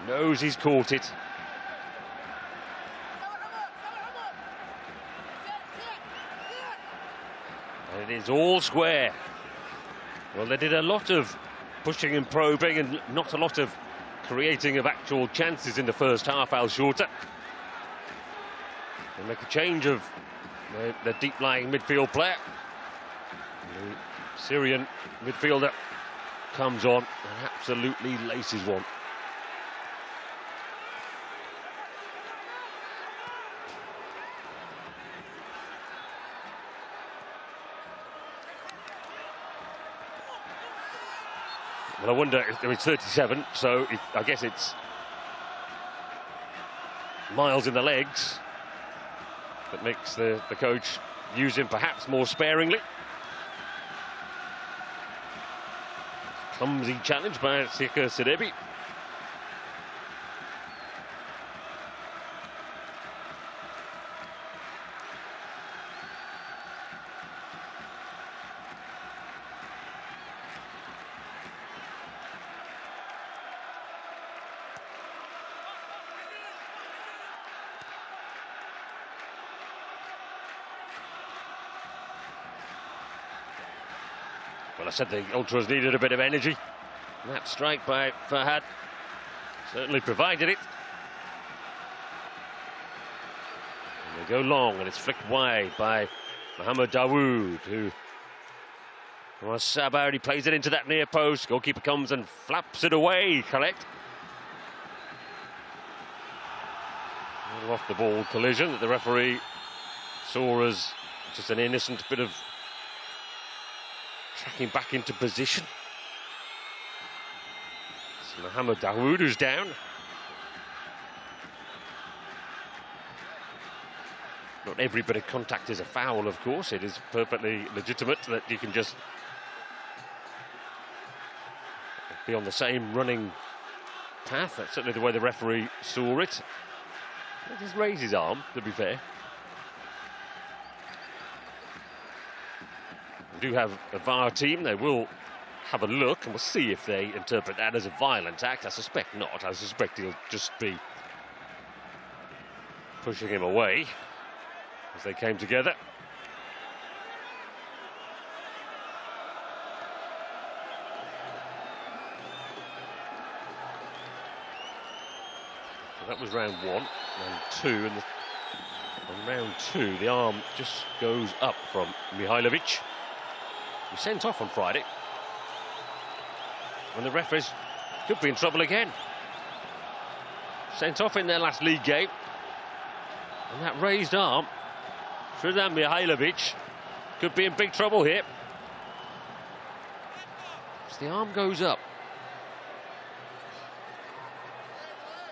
Knows he's caught it. And it is all square. Well, they did a lot of pushing and probing and not a lot of creating of actual chances in the first half, Shorta. They make a change of the deep-lying midfield player. The Syrian midfielder comes on and absolutely laces one. Well, I wonder if it's 37, so I guess it's miles in the legs that makes the coach use him perhaps more sparingly. Clumsy challenge by Sika Sidibe. Well, I said the Ultras needed a bit of energy. That strike by Fahad certainly provided it. And they go long, and it's flicked wide by Mohamed Dawood, who Sabah, he plays it into that near post. Goalkeeper comes and flaps it away, correct? A little off the ball collision that the referee saw as just an innocent bit of tracking back into position. It's Mohamed Dawood who's down. Not every bit of contact is a foul, of course. It is perfectly legitimate that you can just be on the same running path. That's certainly the way the referee saw it. He just raised his arm, to be fair. We do have a VAR team. They will have a look, and we'll see if they interpret that as a violent act. I suspect not. I suspect he'll just be pushing him away as they came together. So that was round 1 and 2, and on round 2 the arm just goes up from Mihailovic. was sent off on Friday. And the referees could be in trouble again. Sent off in their last league game. And that raised arm, Shorta Mihailovic, could be in big trouble here. As the arm goes up.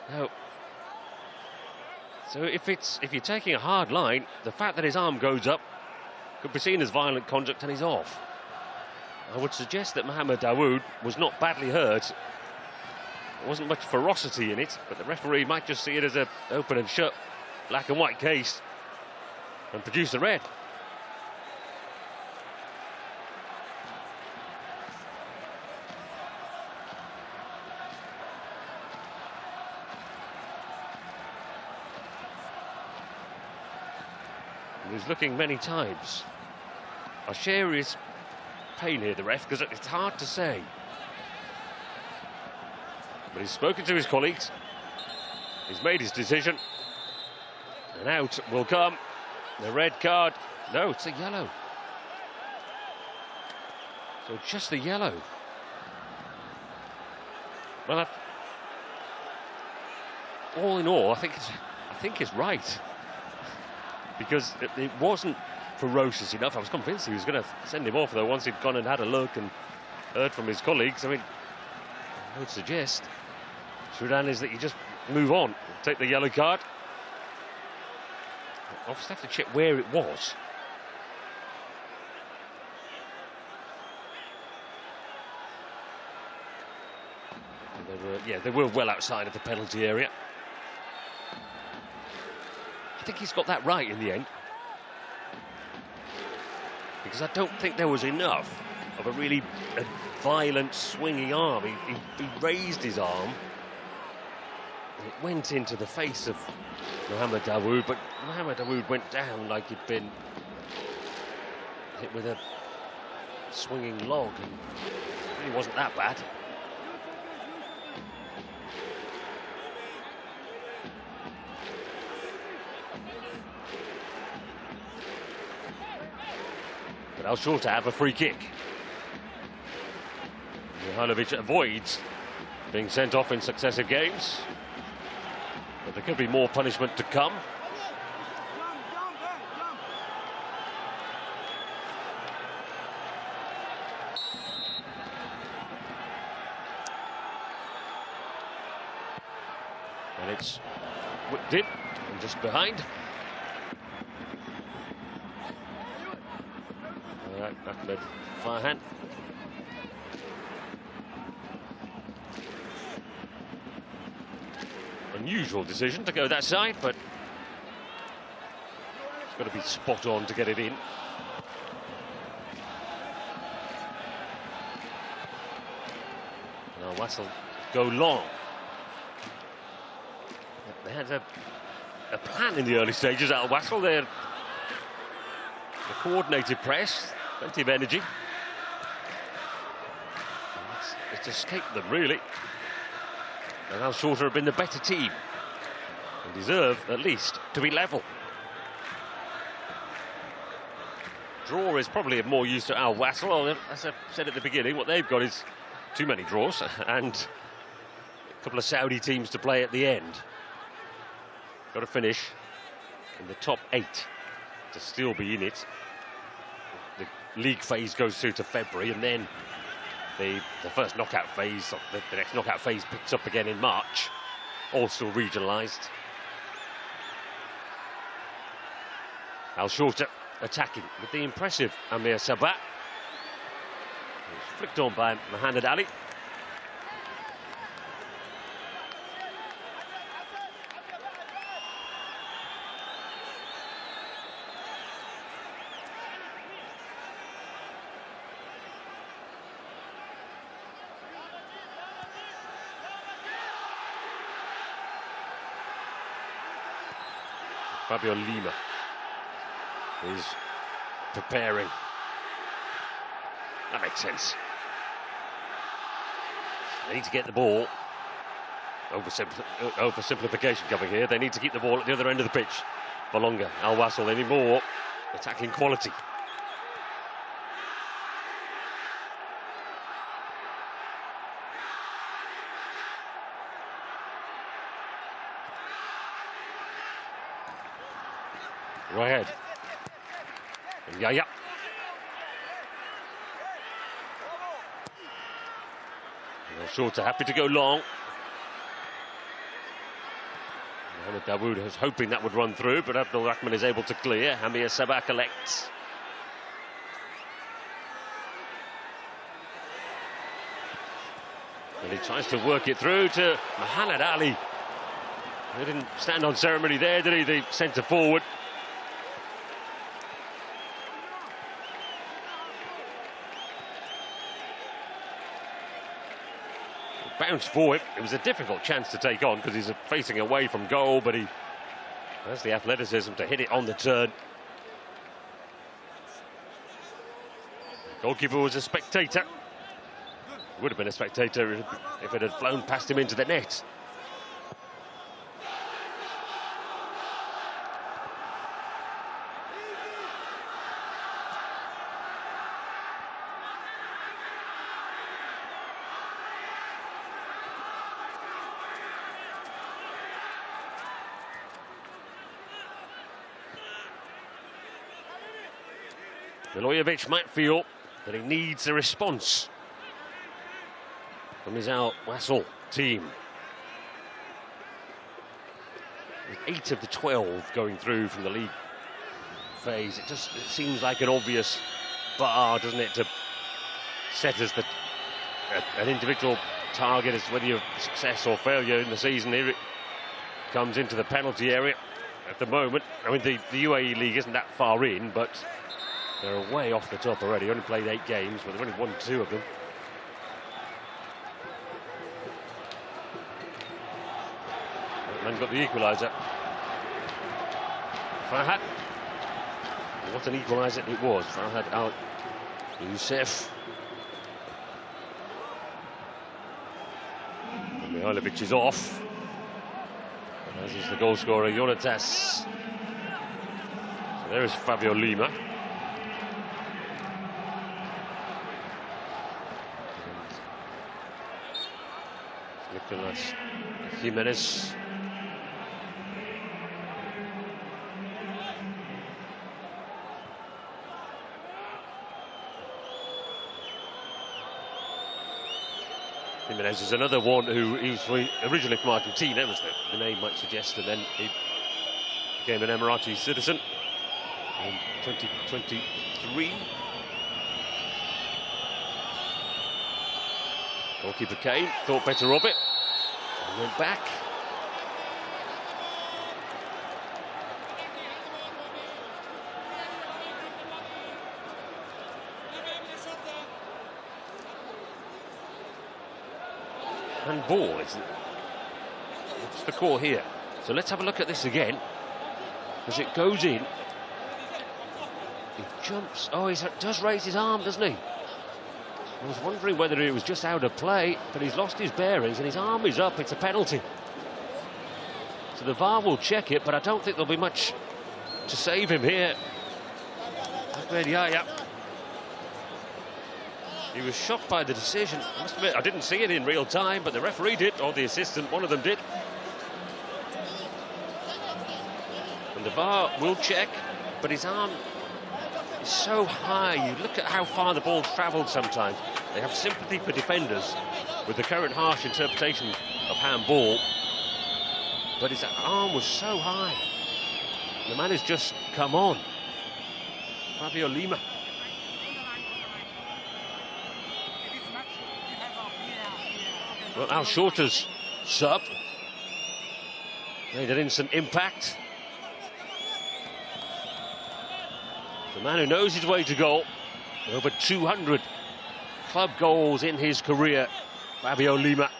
Now, so if you're taking a hard line, the fact that his arm goes up could be seen as violent conduct and he's off. I would suggest that Mohamed Dawood was not badly hurt. There wasn't much ferocity in it, but the referee might just see it as an open and shut black and white case and produce the red. And he's looking many times. I share his pain here, the ref, because it's hard to say. But he's spoken to his colleagues. He's made his decision. And out will come the red card. No, it's a yellow. So just the yellow. Well, all in all, I think it's right. Because it wasn't ferocious enough. I was convinced he was going to send him off, though, once he'd gone and had a look and heard from his colleagues. I mean, I would suggest, Shorta, is that you just move on, take the yellow card. I'll just have to check where it was. They were well outside of the penalty area. I think he's got that right in the end. Because I don't think there was enough of a really violent swinging arm. He raised his arm. And it went into the face of Mohamed Dawood, but Mohamed Dawood went down like he'd been hit with a swinging log, and it really wasn't that bad. But Al Shorta have a free kick. Mihailovic avoids being sent off in successive games. But there could be more punishment to come. And it's whipped in and just behind. All right, Ahmed Farhan. Unusual decision to go that side, but it's got to be spot on to get it in. Now Wasl go long. They had a plan in the early stages out of Wasl. They're a coordinated press, plenty of energy. It's escaped them, really. And Al Shorta have been the better team and deserve, at least, to be level. Draw is probably of more use to Al Wasl. As I said at the beginning, what they've got is too many draws and a couple of Saudi teams to play at the end. Got to finish in the top 8 to still be in it. The league phase goes through to February, and then the first knockout phase, the next knockout phase picks up again in March, all still regionalised. Al Shorta attacking with the impressive Amir Sabat. It's flicked on by Mohamed Ali. Fabio Lima is preparing. That makes sense. They need to get the ball. Oversimplification coming here. They need to keep the ball at the other end of the pitch for longer. Al Wasl, they need more attacking quality. Right ahead. Yeah. Shorta happy to go long. Mohamed Dawood was hoping that would run through, but Abdul Rahman is able to clear. Hamir Sabah collects. And he tries to work it through to Mohamed Ali. He didn't stand on ceremony there, did he? The centre forward. Bounce for him. It was a difficult chance to take on because he's facing away from goal, but he has the athleticism to hit it on the turn. Goalkeeper was a spectator. Would have been a spectator if it had flown past him into the net. Milojevic might feel that he needs a response from his Wasl team. With 8 of the 12 going through from the league phase, it seems like an obvious bar, doesn't it, to set as an individual target as whether you're success or failure in the season. Here it comes into the penalty area at the moment. I mean, the UAE League isn't that far in, but they're way off the top already. Only played 8 games, but they've only won 2 of them. Man got the equalizer. Fahad. What an equalizer it was. Fahad Al Youssef. And Mihailovic is off. And as is the goal scorer, Jonatas. So there is Fabio Lima. Nicolas Jimenez. Jimenez is another one who he was originally from Argentina, was the name might suggest, and then he became an Emirati citizen in 2023. Goalkeeper Kane thought better of it and went back. And ball, isn't it? What's the call here? So let's have a look at this again. As it goes in, he jumps. Oh, he does raise his arm, doesn't he? I was wondering whether it was just out of play, but he's lost his bearings and his arm is up. It's a penalty. So the VAR will check it, but I don't think there'll be much to save him here. Yeah. He was shocked by the decision. I must admit, I didn't see it in real time, but the referee did, or the assistant, one of them did. And the VAR will check, but his arm is so high. You look at how far the ball's travelled sometimes. They have sympathy for defenders with the current harsh interpretation of handball, but his arm was so high. The man has just come on. Fabio Lima. Well, Al Shorta's sub made an instant impact. The man who knows his way to goal, over 200 club goals in his career, Fabio Lima.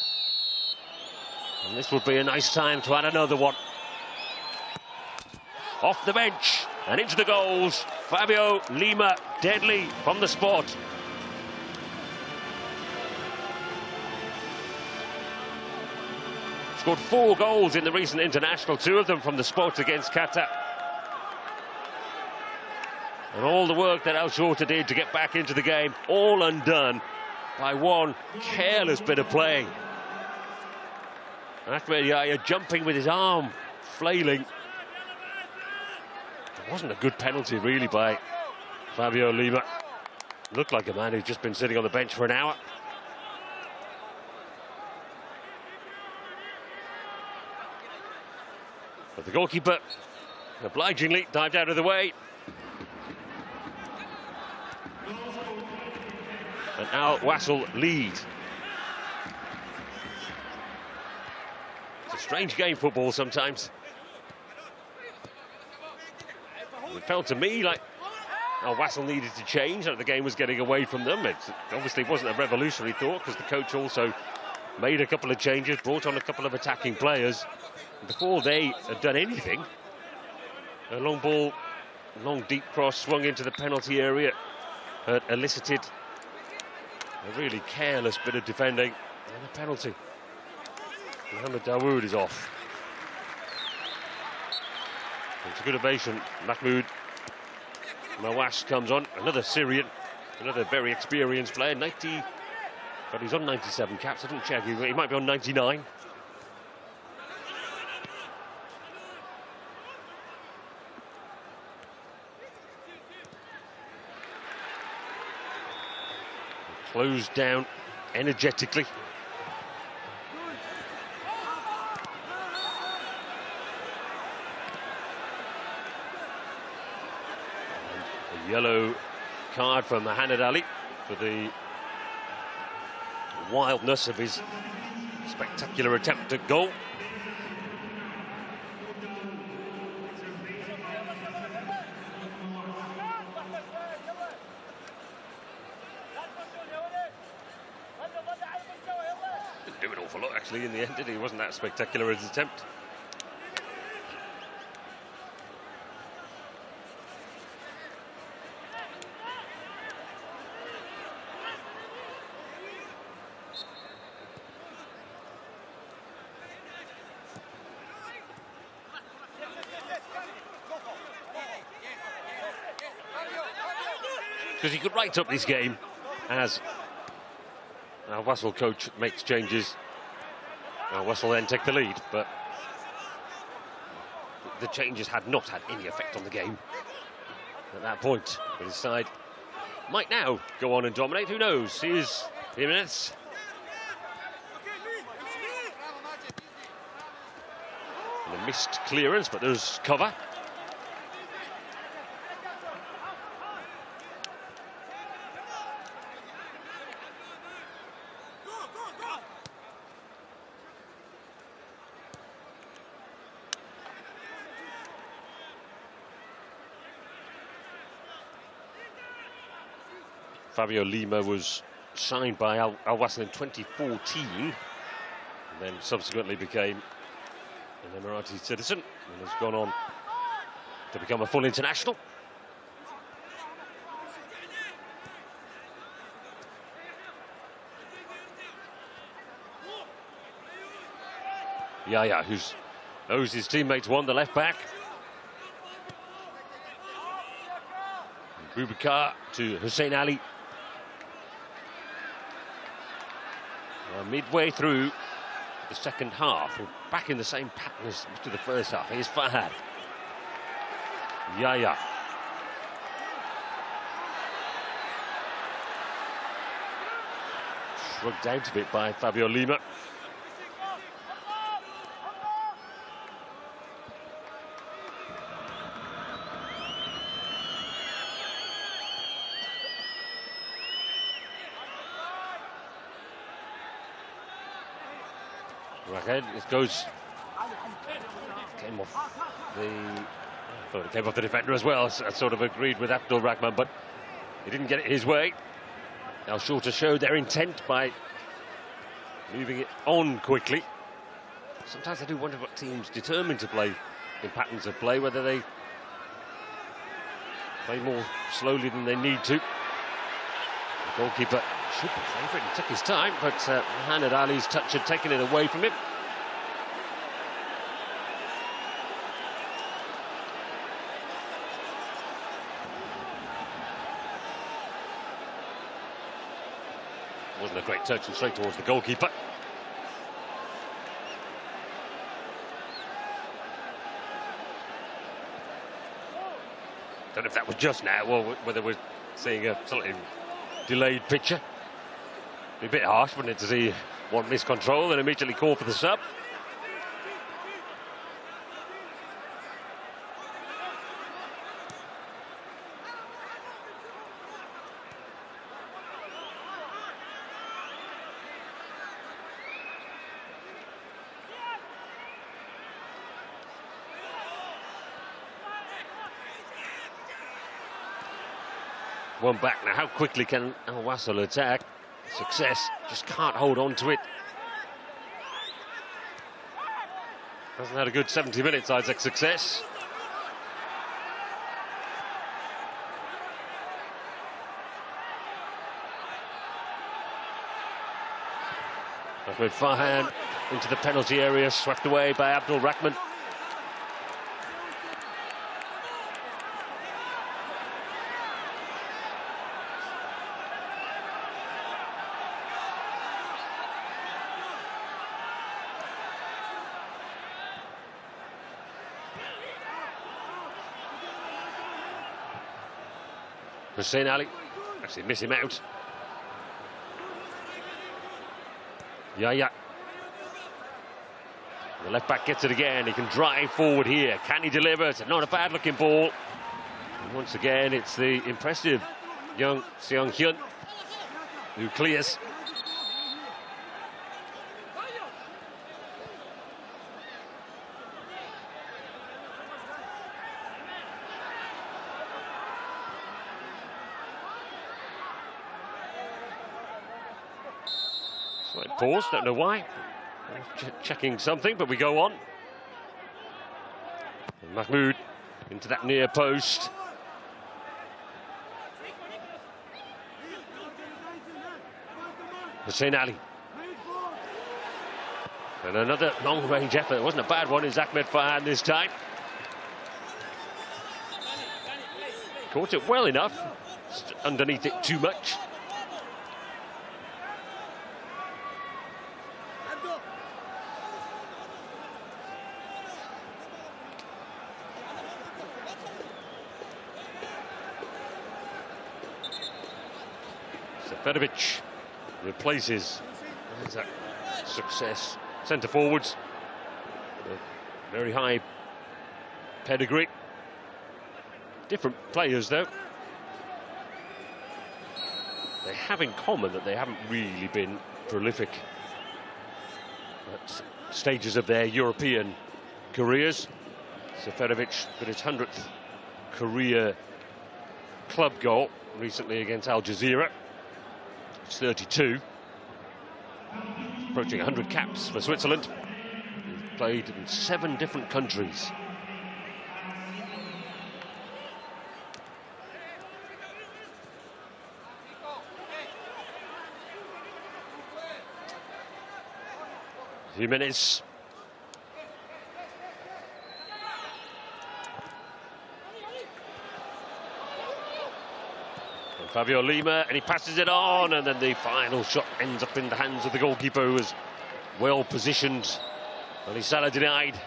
And this would be a nice time to add another one. Off the bench and into the goals, Fabio Lima, deadly from the spot. Scored 4 goals in the recent international, 2 of them from the spot against Qatar. And all the work that Al Shorta did to get back into the game, all undone by one careless bit of play. And Ahmed Yahya jumping with his arm flailing. It wasn't a good penalty, really, by Fabio Lima. Looked like a man who'd just been sitting on the bench for an hour. But the goalkeeper obligingly dived out of the way. And now Wasl lead. It's a strange game, football, sometimes. It felt to me like Wasl needed to change, like the game was getting away from them. It obviously wasn't a revolutionary thought, because the coach also made a couple of changes, brought on a couple of attacking players. Before they had done anything, a long ball, long deep cross swung into the penalty area, had elicited a really careless bit of defending, and a penalty. Mohamed Dawood is off. It's a good ovation. Mahmoud Mawash comes on, another Syrian, another very experienced player, 90, but he's on 97 caps. I didn't check, he might be on 99. Closed down energetically. And a yellow card from Mohamed Ali for the wildness of his spectacular attempt at goal. Didn't do an awful lot, actually, in the end, did he? It wasn't that spectacular as his attempt. Because he could write up this game as our Wasl coach makes changes. Wasl then take the lead, but the changes had not had any effect on the game at that point. But his side might now go on and dominate. Who knows? Here's Jimenez. And a missed clearance, but there's cover. Fabio Lima was signed by Al Wasl in 2014 and then subsequently became an Emirati citizen and has gone on to become a full international. Yaya, who owes his teammates one, the left back. Boubacar to Hussein Ali. Midway through the second half, we're back in the same pattern as to the first half. Here's Fahad. Yaya. Shrugged out a bit by Fabio Lima. Ahead, it goes. Came off the. I thought it came off the defender as well. I sort of agreed with Abdul Rahman, but he didn't get it his way. Now Shorta showed their intent by moving it on quickly. Sometimes I do wonder what teams determined to play in patterns of play, whether they play more slowly than they need to. The goalkeeper should be favourite. He took his time, but Mohamed Ali's touch had taken it away from him. Wasn't a great touch and straight towards the goalkeeper. Don't know if that was just now or whether we're seeing a slightly delayed picture. Be a bit harsh, wouldn't it, to see one miscontrol and immediately call for the sub. One back now. How quickly can Wasl attack? Success. Just can't hold on to it. Hasn't had a good 70 minutes, Isaac Success. Ahmed Farhan into the penalty area, swept away by Abdul Rahman. Hussein Ali, actually miss him out. Yeah. The left back gets it again. He can drive forward here. Can he deliver? It's not a bad looking ball. And once again, it's the impressive young Seong Hyun who clears. Slight pause, don't know why. Checking something, but we go on. And Mahmoud into that near post. Hussein Ali. And another long-range effort. It wasn't a bad one, is Ahmed Farhan this time. Caught it well enough. Just underneath it too much. Seferovic replaces that Success centre forwards. Very high pedigree. Different players though. They have in common that they haven't really been prolific at stages of their European careers. Seferovic got his 100th career club goal recently against Al Jazeera. He's 32, approaching 100 caps for Switzerland. He's played in 7 different countries. Jimenez. Fabio Lima, and he passes it on, and then the final shot ends up in the hands of the goalkeeper, who was well positioned. Ali Salah denied.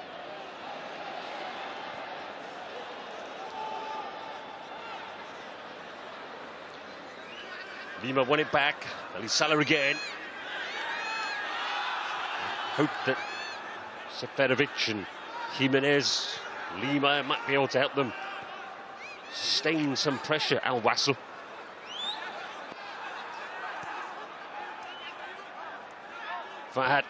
Lima won it back. Ali Salah again. Hope that Seferovic and Jimenez, Lima might be able to help them sustain some pressure. Al Wasl. Fahad.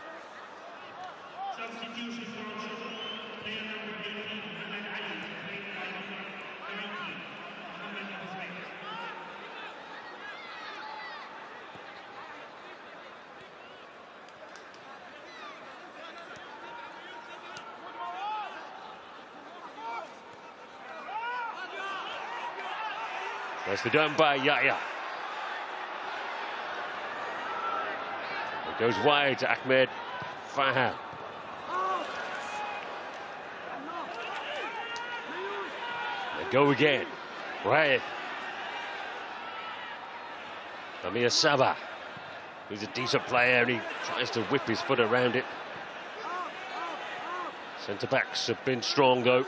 Nicely done by Yahya. It goes wide to Ahmed Farhan. They go again. Right. Amir Sabah. He's a decent player and he tries to whip his foot around it. Centre-backs have been strong though.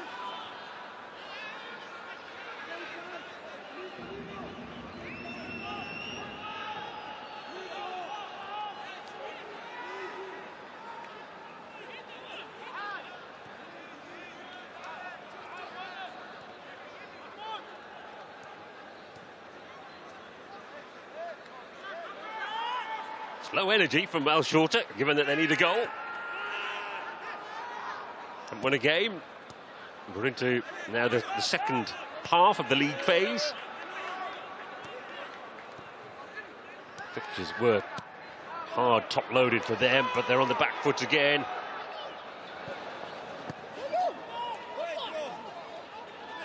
Slow energy from Shorta, given that they need a goal. And win a game. We're into now the second half of the league phase. Fixtures were hard, top-loaded for them, but they're on the back foot again.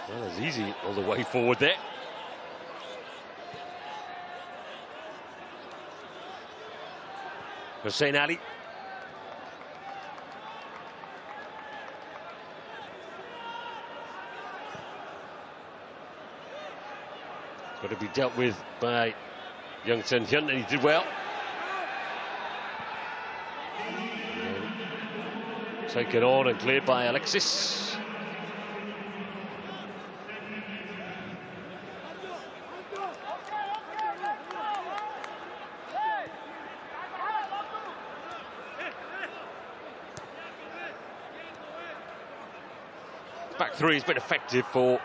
Well, it's easy all the way forward there. Hussein Ali. Got to be dealt with by young Sen Hyun, and he did well. Taken on and cleared by Alexis. Back three has been effective for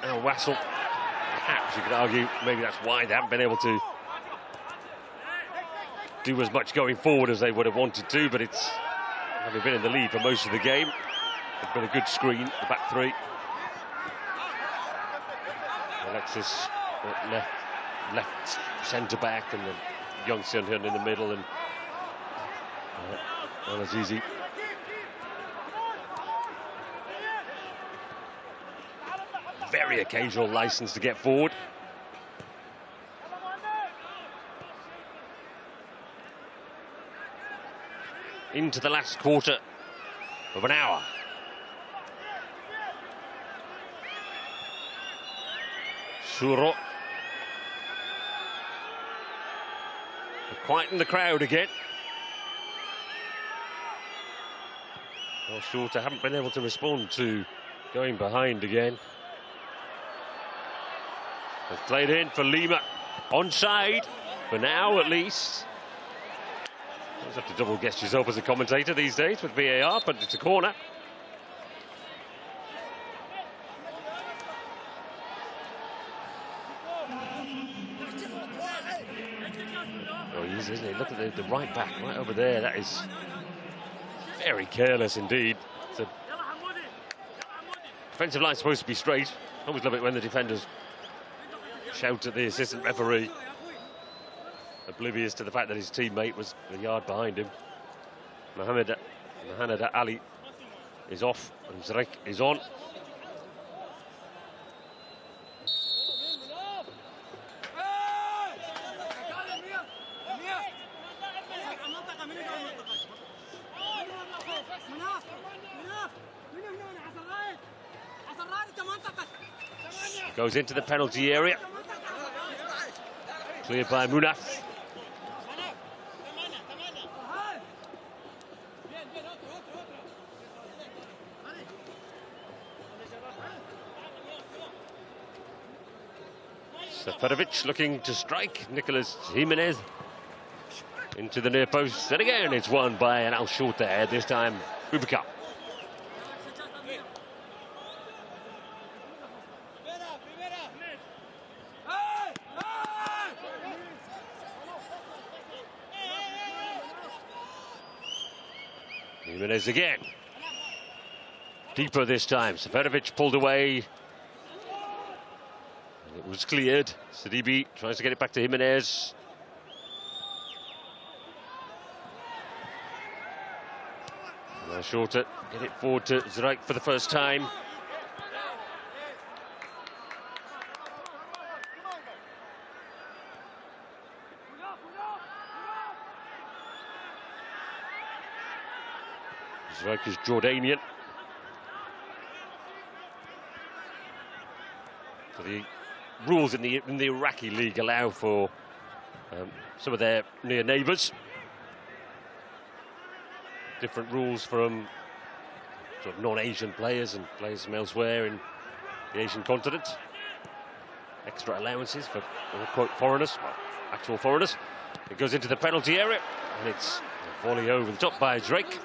Wasl. Perhaps you could argue maybe that's why they haven't been able to do as much going forward as they would have wanted to, but it's having been in the lead for most of the game. It's been a good screen, the back three. Alexis left centre back, and the young Sen Hyun in the middle, and Al-Azizi. Very occasional license to get forward. Into the last quarter of an hour. Shuro. Quieten the crowd again. Well, Shorta haven't been able to respond to going behind again. They've played in for Lima. Onside, for now at least. You always have to double guess yourself as a commentator these days with VAR, but it's a corner. Oh, he is, isn't he? Look at the right back right over there. That is very careless indeed. The defensive line's supposed to be straight. Always love it when the defenders shout at the assistant referee, oblivious to the fact that his teammate was a yard behind him. Mohamed Ali is off and Zrek is on. Goes into the penalty area. Cleared by Munaf. Seferovic looking to strike. Nicolas Jimenez into the near post. And again, it's won by an Shorta. This time, Bubakar. Jimenez again. Deeper this time. Seferovic pulled away. And it was cleared. Sidibe tries to get it back to Jimenez. Now Shorta get it forward to Zrek for the first time. Zrek is Jordanian. So the rules in the Iraqi league allow for some of their near neighbours. Different rules from sort of non-Asian players and players from elsewhere in the Asian continent. Extra allowances for quote foreigners, well, actual foreigners. It goes into the penalty area, and it's volley over the top by Drake.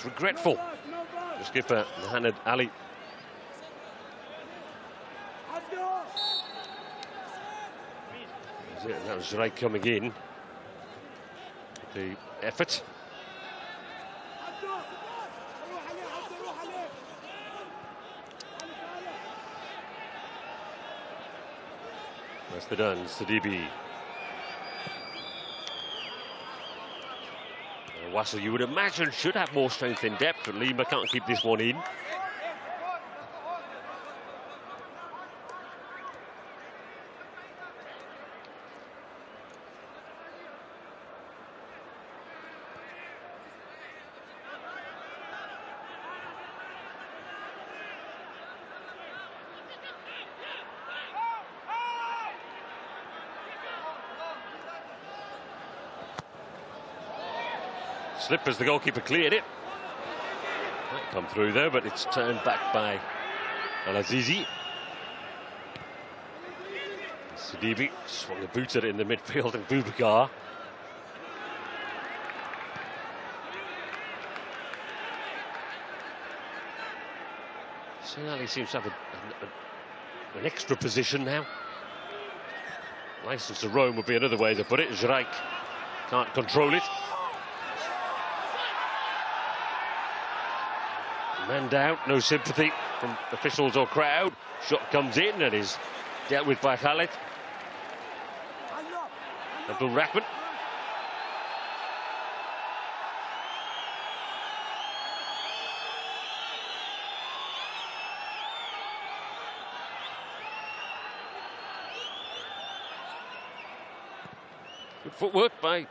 looks regretful. The skipper, Mohamed Ali. That was right coming in. The effort. That's the done, Sidibe. Wasl, you would imagine, should have more strength in depth, but Lima can't keep this one in. Slip as the goalkeeper cleared it. Might come through though, but it's turned back by Al-Azizi. Sidibe swung a boot at it in the midfield, and Boubacar. Ali seems to have an extra position now. License to roam would be another way to put it. Zrijk can't control it. Man down, no sympathy from officials or crowd. Shot comes in and is dealt with by Khalid. Abdul Rahman. Good footwork by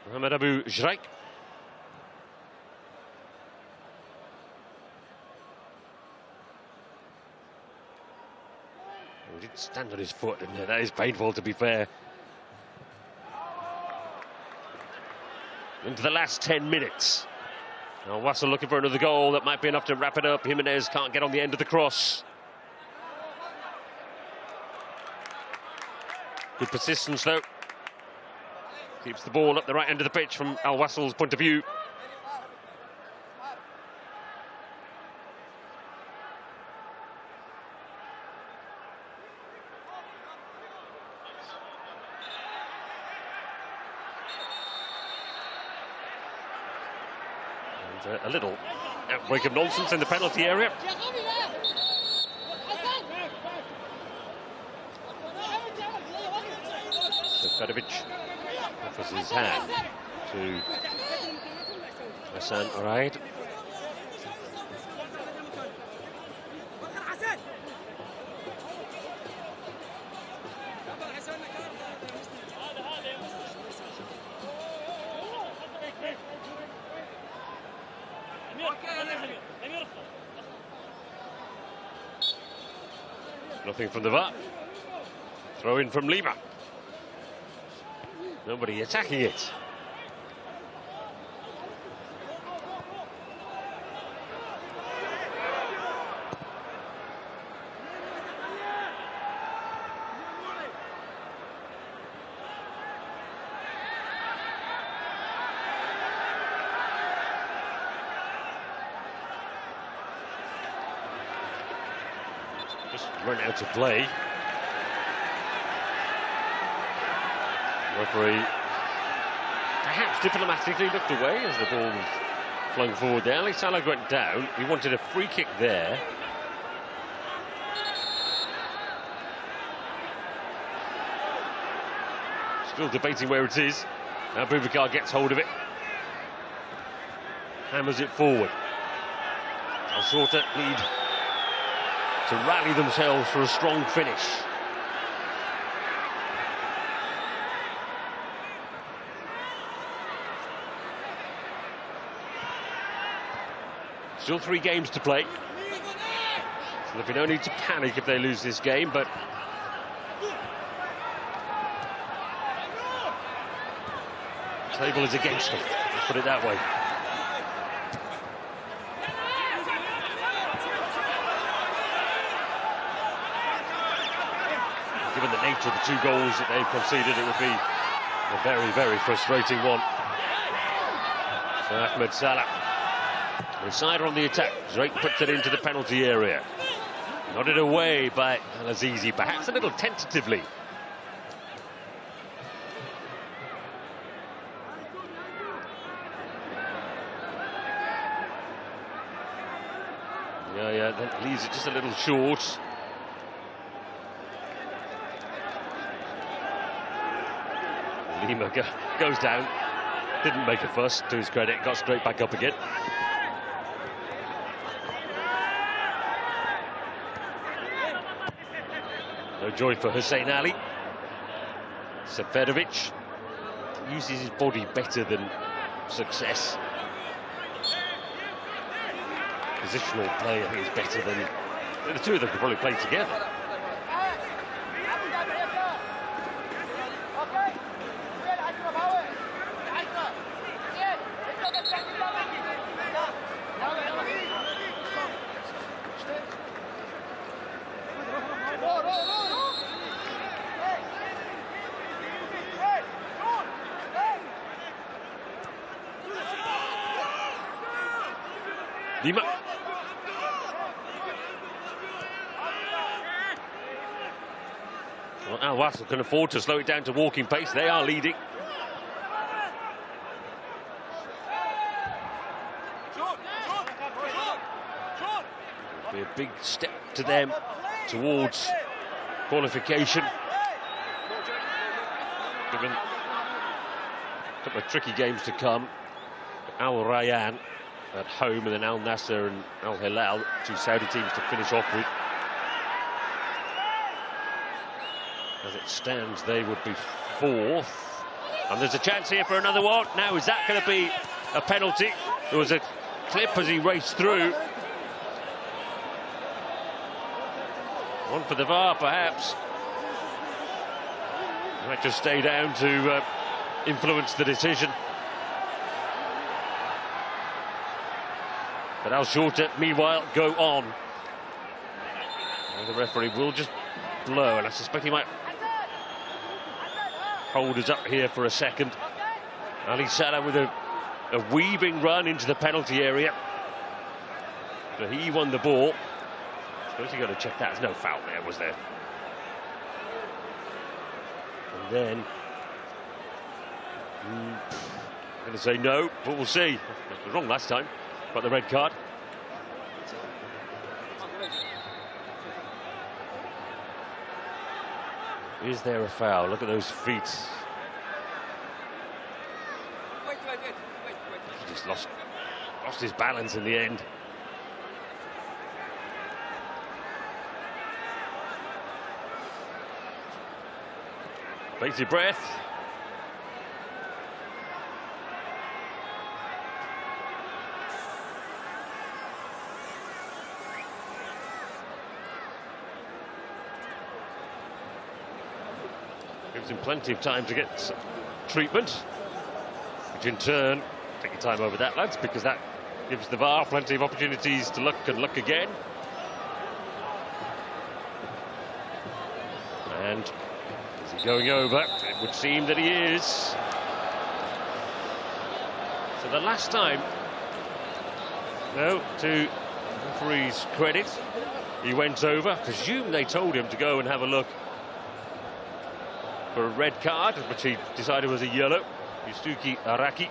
Mohamed Abu Zrijk. He did stand on his foot, didn't he? That is painful, to be fair. Into the last 10 minutes. Now Wasl looking for another goal. That might be enough to wrap it up. Jimenez can't get on the end of the cross. Good persistence, though. Keeps the ball up the right end of the pitch from Al Wasl's point of view. A little outbreak of nonsense in the penalty area. Fedovic offers his hand to Hassan Araid. Nothing from the VAR. Throw in from Lima. Nobody attacking it. Just run out of play. Referee perhaps diplomatically looked away as the ball was flung forward there. Ali Salah went down. He wanted a free kick there. Still debating where it is. Now Boubacar gets hold of it. Hammers it forward. Shorta need to rally themselves for a strong finish. Still 3 games to play. So there'll be no need to panic if they lose this game, but the table is against them. Let's put it that way. Given the nature of the 2 goals that they've conceded, it would be a very, very frustrating one. So Ahmed Salah, decider on the attack. Drake puts it into the penalty area. Nodded away by Al-Azizi, perhaps a little tentatively. Yeah, that leaves it just a little short. Lima goes down, didn't make a fuss, to his credit, got straight back up again. No joy for Hussein Ali. Seferovic uses his body better than success. Positional play, I think, is better than the two of them could probably play together. Lima. Well, Al Wasl can afford to slow it down to walking pace. They are leading. It'll be a big step to them towards qualification. Given a couple of tricky games to come. Al Rayyan at home, and then Al Nassr and Al Hilal, two Saudi teams to finish off with. As it stands, they would be fourth. And there's a chance here for another one. Now, is that going to be a penalty? There was a clip as he raced through. One for the VAR, perhaps. Might just stay down to influence the decision. But Al Shorta, meanwhile, go on. And the referee will just blow, and I suspect he might hold us up here for a second. Ali Salah with a weaving run into the penalty area. So he won the ball. I suppose you've got to check that. There's no foul there, was there? And then I'm going to say no, but we'll see. I was wrong last time. Got the red card. Is there a foul? Look at those feet. He just lost his balance in the end. Bated breath. Gives him plenty of time to get treatment, which in turn, take your time over that, lads, because that gives the VAR plenty of opportunities to look and look again. And is he going over? It would seem that he is. So the last time, no, to the referee's credit, he went over. I presume they told him to go and have a look for a red card, which he decided was a yellow. Yusuke Araki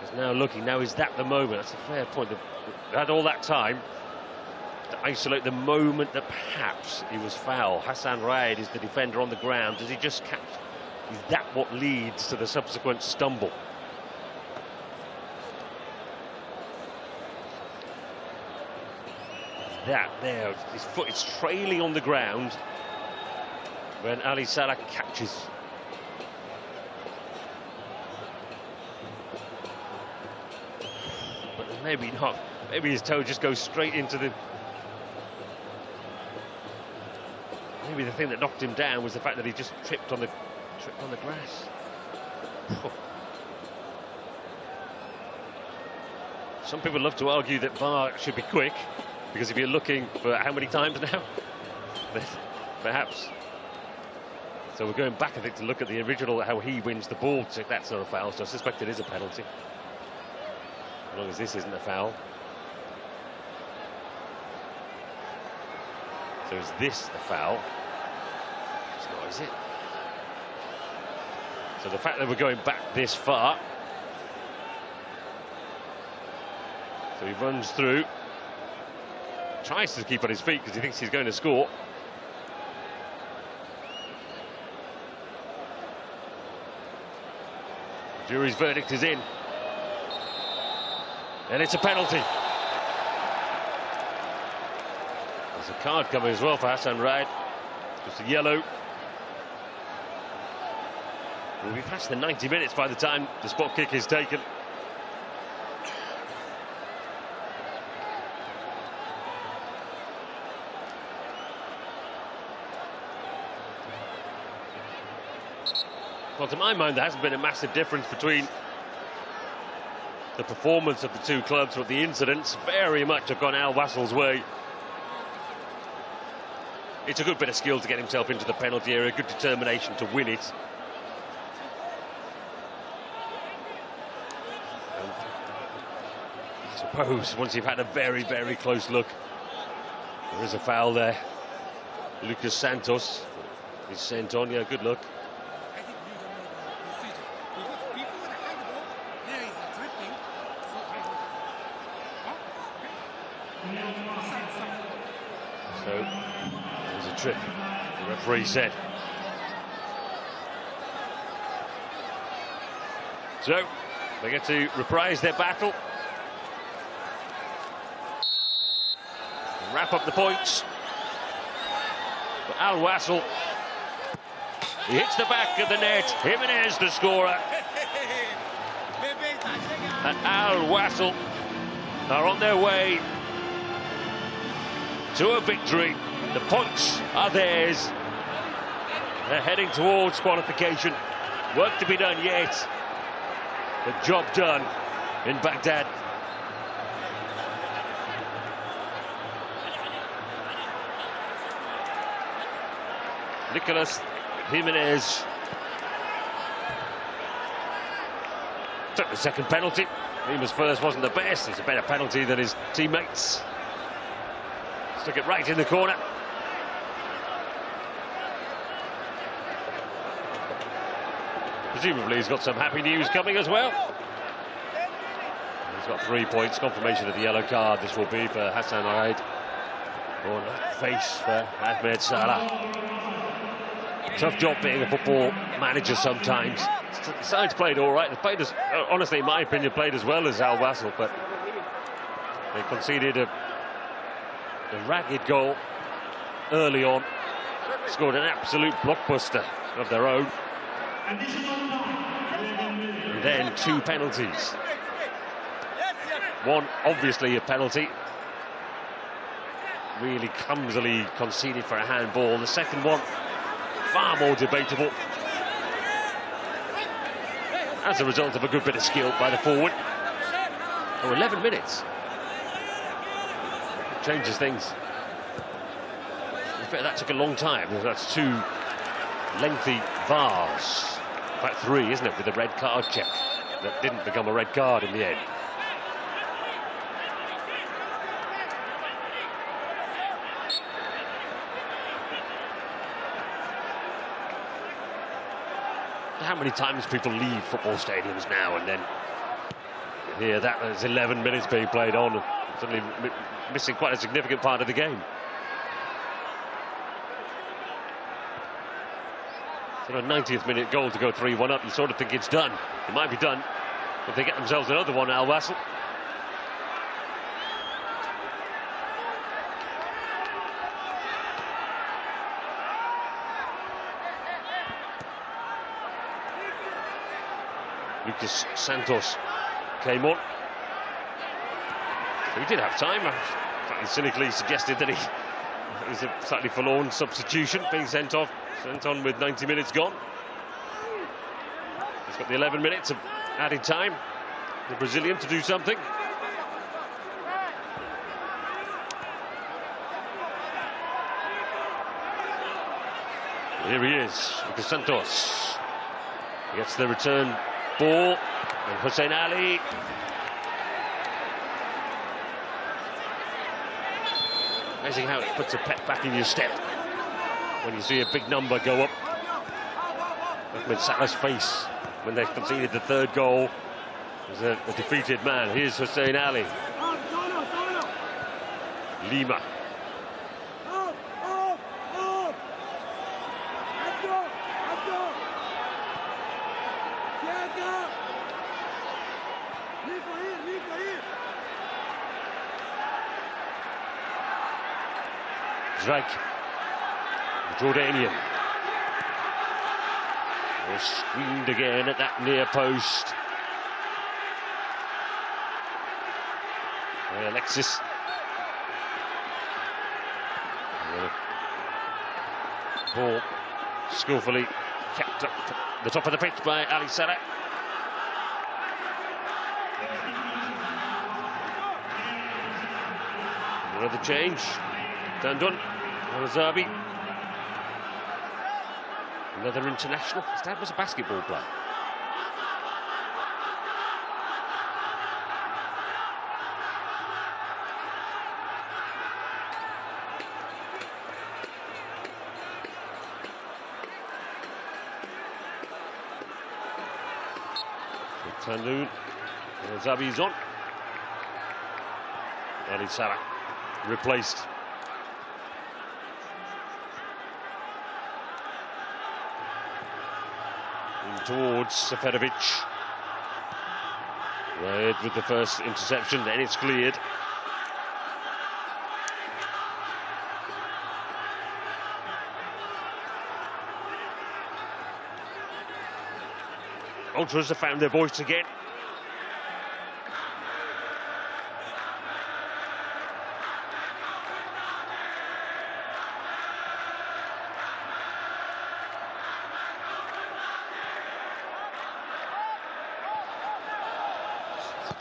is now looking. Now, is that the moment? That's a fair point. They had all that time to isolate the moment that perhaps he was foul. Hassan Raid is the defender on the ground. Does he just catch? Is that what leads to the subsequent stumble? That there, his foot is trailing on the ground when Ali Salah catches. But maybe not. Maybe his toe just goes straight into the... Maybe the thing that knocked him down was the fact that he just tripped on the grass. Some people love to argue that VAR should be quick, because if you're looking for how many times now, perhaps. So we're going back, I think, to look at the original, how he wins the ball. So that's not a foul, so I suspect it is a penalty. As long as this isn't a foul. So is this a foul? It's not, is it? So the fact that we're going back this far. So he runs through. Tries to keep on his feet because he thinks he's going to score. Jury's verdict is in. And it's a penalty. There's a card coming as well for Hassan Raid. Just a yellow. We'll be past the 90 minutes by the time the spot kick is taken. Well, to my mind, there hasn't been a massive difference between the performance of the two clubs, but the incidents very much have gone Al Wasl's way. It's a good bit of skill to get himself into the penalty area, good determination to win it. And I suppose once you've had a very, very close look, there is a foul there. Lucas Santos is sent on. Yeah, good look. So, there's a trip, the referee said. So, they get to reprise their battle. And wrap up the points. But Al Wasl, he hits the back of the net. Jimenez, the scorer. And Al Wasl are on their way to a victory. The points are theirs. They're heading towards qualification. Work to be done yet. The job done in Baghdad. Nicolas Jimenez took the second penalty. Lima's first wasn't the best. It's a better penalty than his teammates. Stuck it right in the corner. Presumably he's got some happy news coming as well. He's got 3 points. Confirmation of the yellow card this will be for Hassan Raid. On that face for Ahmed Salah. Tough job being a football manager sometimes. The side's played all right. They played as, honestly, in my opinion, played as well as Al Wasl, but they conceded a ragged goal early on. Scored an absolute blockbuster of their own. And then 2 penalties. One, obviously a penalty. Really clumsily conceded for a handball. The second one, far more debatable. As a result of a good bit of skill by the forward. Oh, 11 minutes. Changes things. In fact, that took a long time. That's 2 lengthy VARs. In fact, 3, isn't it, with a red card check. That didn't become a red card in the end. How many times people leave football stadiums now and then hear that there's 11 minutes being played on, suddenly missing quite a significant part of the game. Sort of 90th minute goal to go 3-1 up, you sort of think it's done. It might be done, but they get themselves another one, Al Wasl. Lucas Santos came on. He did have time. Slightly cynically suggested that it was a slightly forlorn substitution, being sent on with 90 minutes gone. He's got the 11 minutes of added time, the Brazilian, to do something. Here he is, Lucas Santos. He gets the return ball, and Hussein Ali Amazing how it puts a pep back in your step when you see a big number go up. Ahmed Salah's face when they conceded the third goal was a defeated man. Here's Hussein Ali. Lima. Zrijk, the Jordanian. Oh, screamed again at that near post. Alexis. Ball skillfully kept up the top of the pitch by Ali Salah. Another change. Dandun. Zabi. Another international. His dad was a basketball player. Dandun. Zabi's on. Ali Salah replaced. Towards Seferovic. Red with the first interception, then it's cleared. Ultras have found their voice again.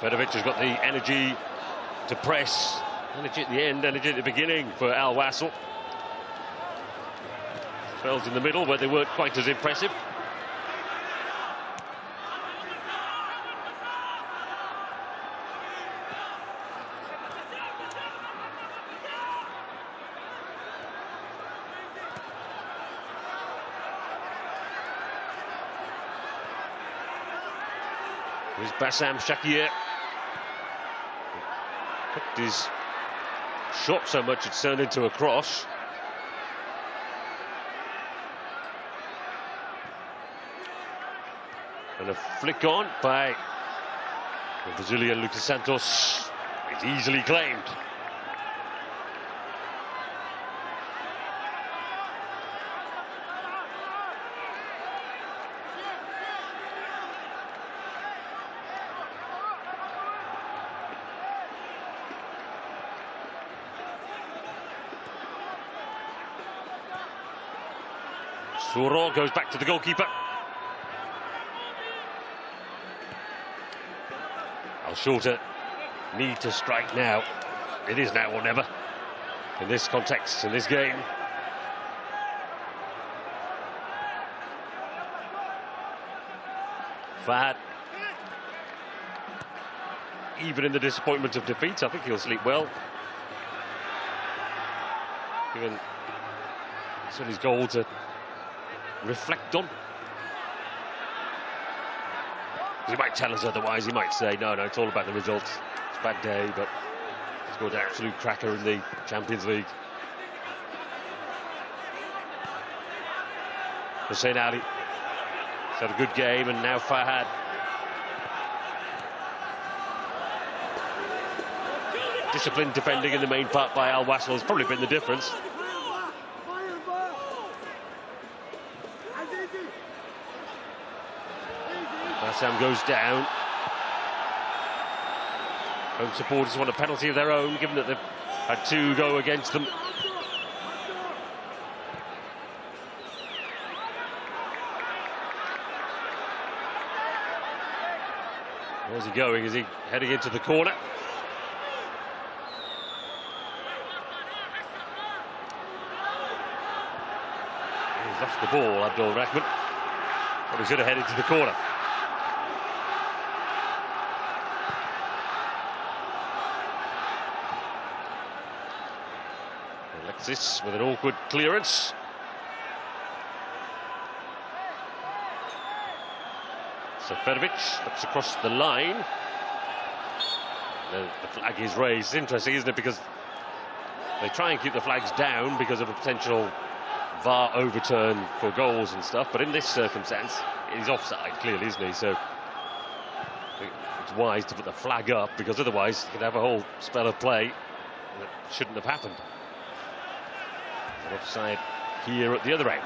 Seferovic has got the energy to press. Energy at the end, energy at the beginning for Al Wasl. Spells in the middle where they weren't quite as impressive. Here's Bassam Shakir. Hooked his shot so much it's turned into a cross. And a flick on by the Brazilian Lucas Santos. It's easily claimed. Suro goes back to the goalkeeper. Shorta need to strike now. It is now or never in this context, in this game. Fahad, even in the disappointment of defeat, I think he'll sleep well. Given it's his goal to reflect on. He might tell us otherwise. He might say, no, it's all about the results. It's a bad day, but scored an absolute cracker in the Champions League. Hussein Ali has had a good game, and now Fahad. Disciplined defending in the main part by Al Wasl has probably been the difference. Bassam goes down. Home supporters want a penalty of their own, given that they've had two go against them. Where's he going? Is he heading into the corner? He's lost the ball, Abdul Rahman. Probably should have headed to the corner. This with an awkward clearance. Seferovic looks across the line. The flag is raised. It's interesting, isn't it? Because they try and keep the flags down because of a potential VAR overturn for goals and stuff. But in this circumstance, he's offside, clearly, isn't he? So it's wise to put the flag up, because otherwise you could have a whole spell of play that shouldn't have happened. And offside here at the other end.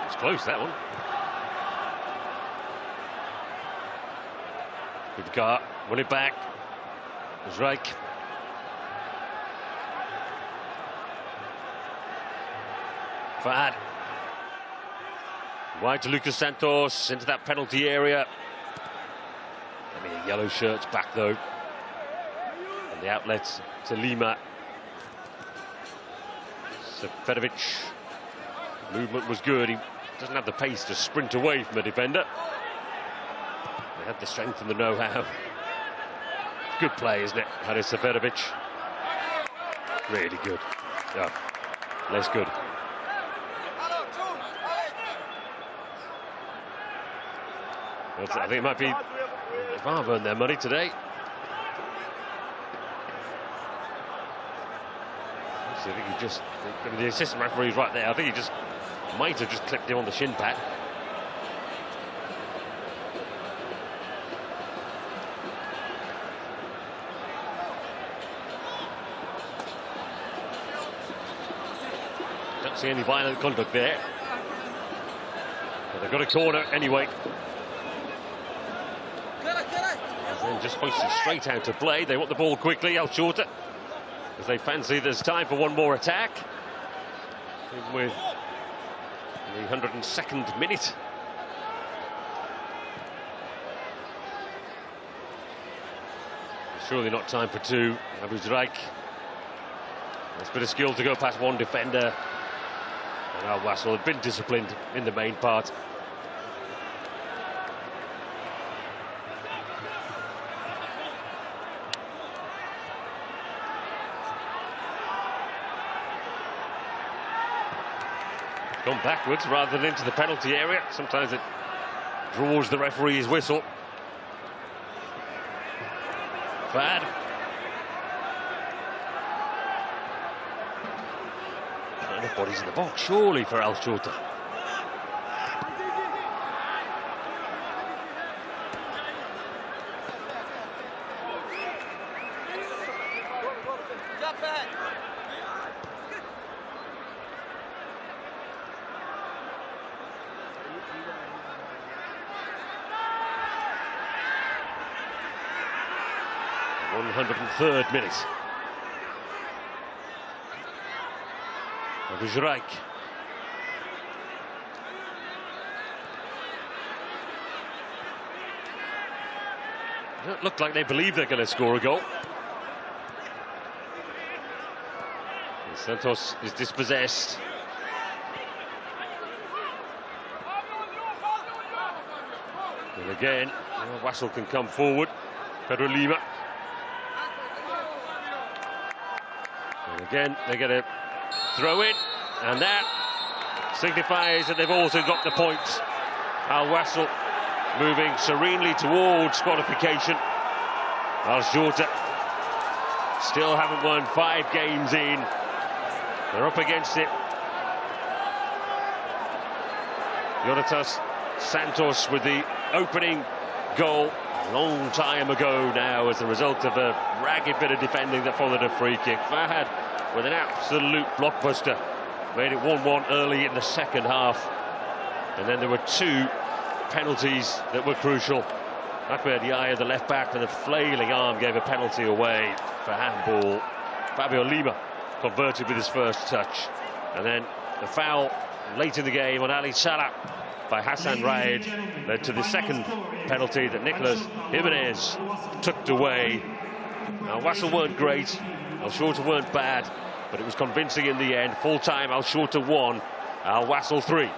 It's close, that one. Good car, win it back. Reich. Fahad. Wide to Lucas Santos into that penalty area. I mean, yellow shirts back though. And the outlets to Lima. Seferovic. Movement was good. He doesn't have the pace to sprint away from the defender. They had the strength and the know-how. Good play, isn't it? Haris Seferovic. Really good. Yeah, less good. I think it might be VAR earned their money today. I think he just, the assistant referee's right there. I think he just might have just clipped him on the shin pad. Don't see any violent conduct there. But they've got a corner anyway. And then just hoisted straight out to play. They want the ball quickly, El Shorta, because they fancy there's time for one more attack. With the 102nd minute. Surely not time for two. Abu Reich. There's a bit of skill to go past one defender. And Al Wasl had been disciplined in the main part. Gone backwards rather than into the penalty area. Sometimes it draws the referee's whistle. Fahad. Not enough bodies in the box, surely, for Al Shorta. Third minute. Abu Reich. Don't look like they believe they're going to score a goal. And Santos is dispossessed. And again, Wasl can come forward. Pedro Lima. Again, they're going to throw it, and that signifies that they've also got the points. Al Wasl moving serenely towards qualification. Al Shorta still haven't won 5 games in. They're up against it. Jonatas Santos with the opening goal a long time ago now as a result of a ragged bit of defending that followed a free kick. Fahad with an absolute blockbuster made it 1-1 early in the second half, and then there were 2 penalties that were crucial. Akber Diaye of the left back, and a flailing arm gave a penalty away for handball. Fabio Lima converted with his first touch, and then the foul late in the game on Ali Salah by Hassan Raed led to the second penalty that Nicolas Jimenez tucked away. Now Wasl weren't great, Al Shorta weren't bad, but it was convincing in the end. Full time, Al Shorta 1, Al Wasl 3.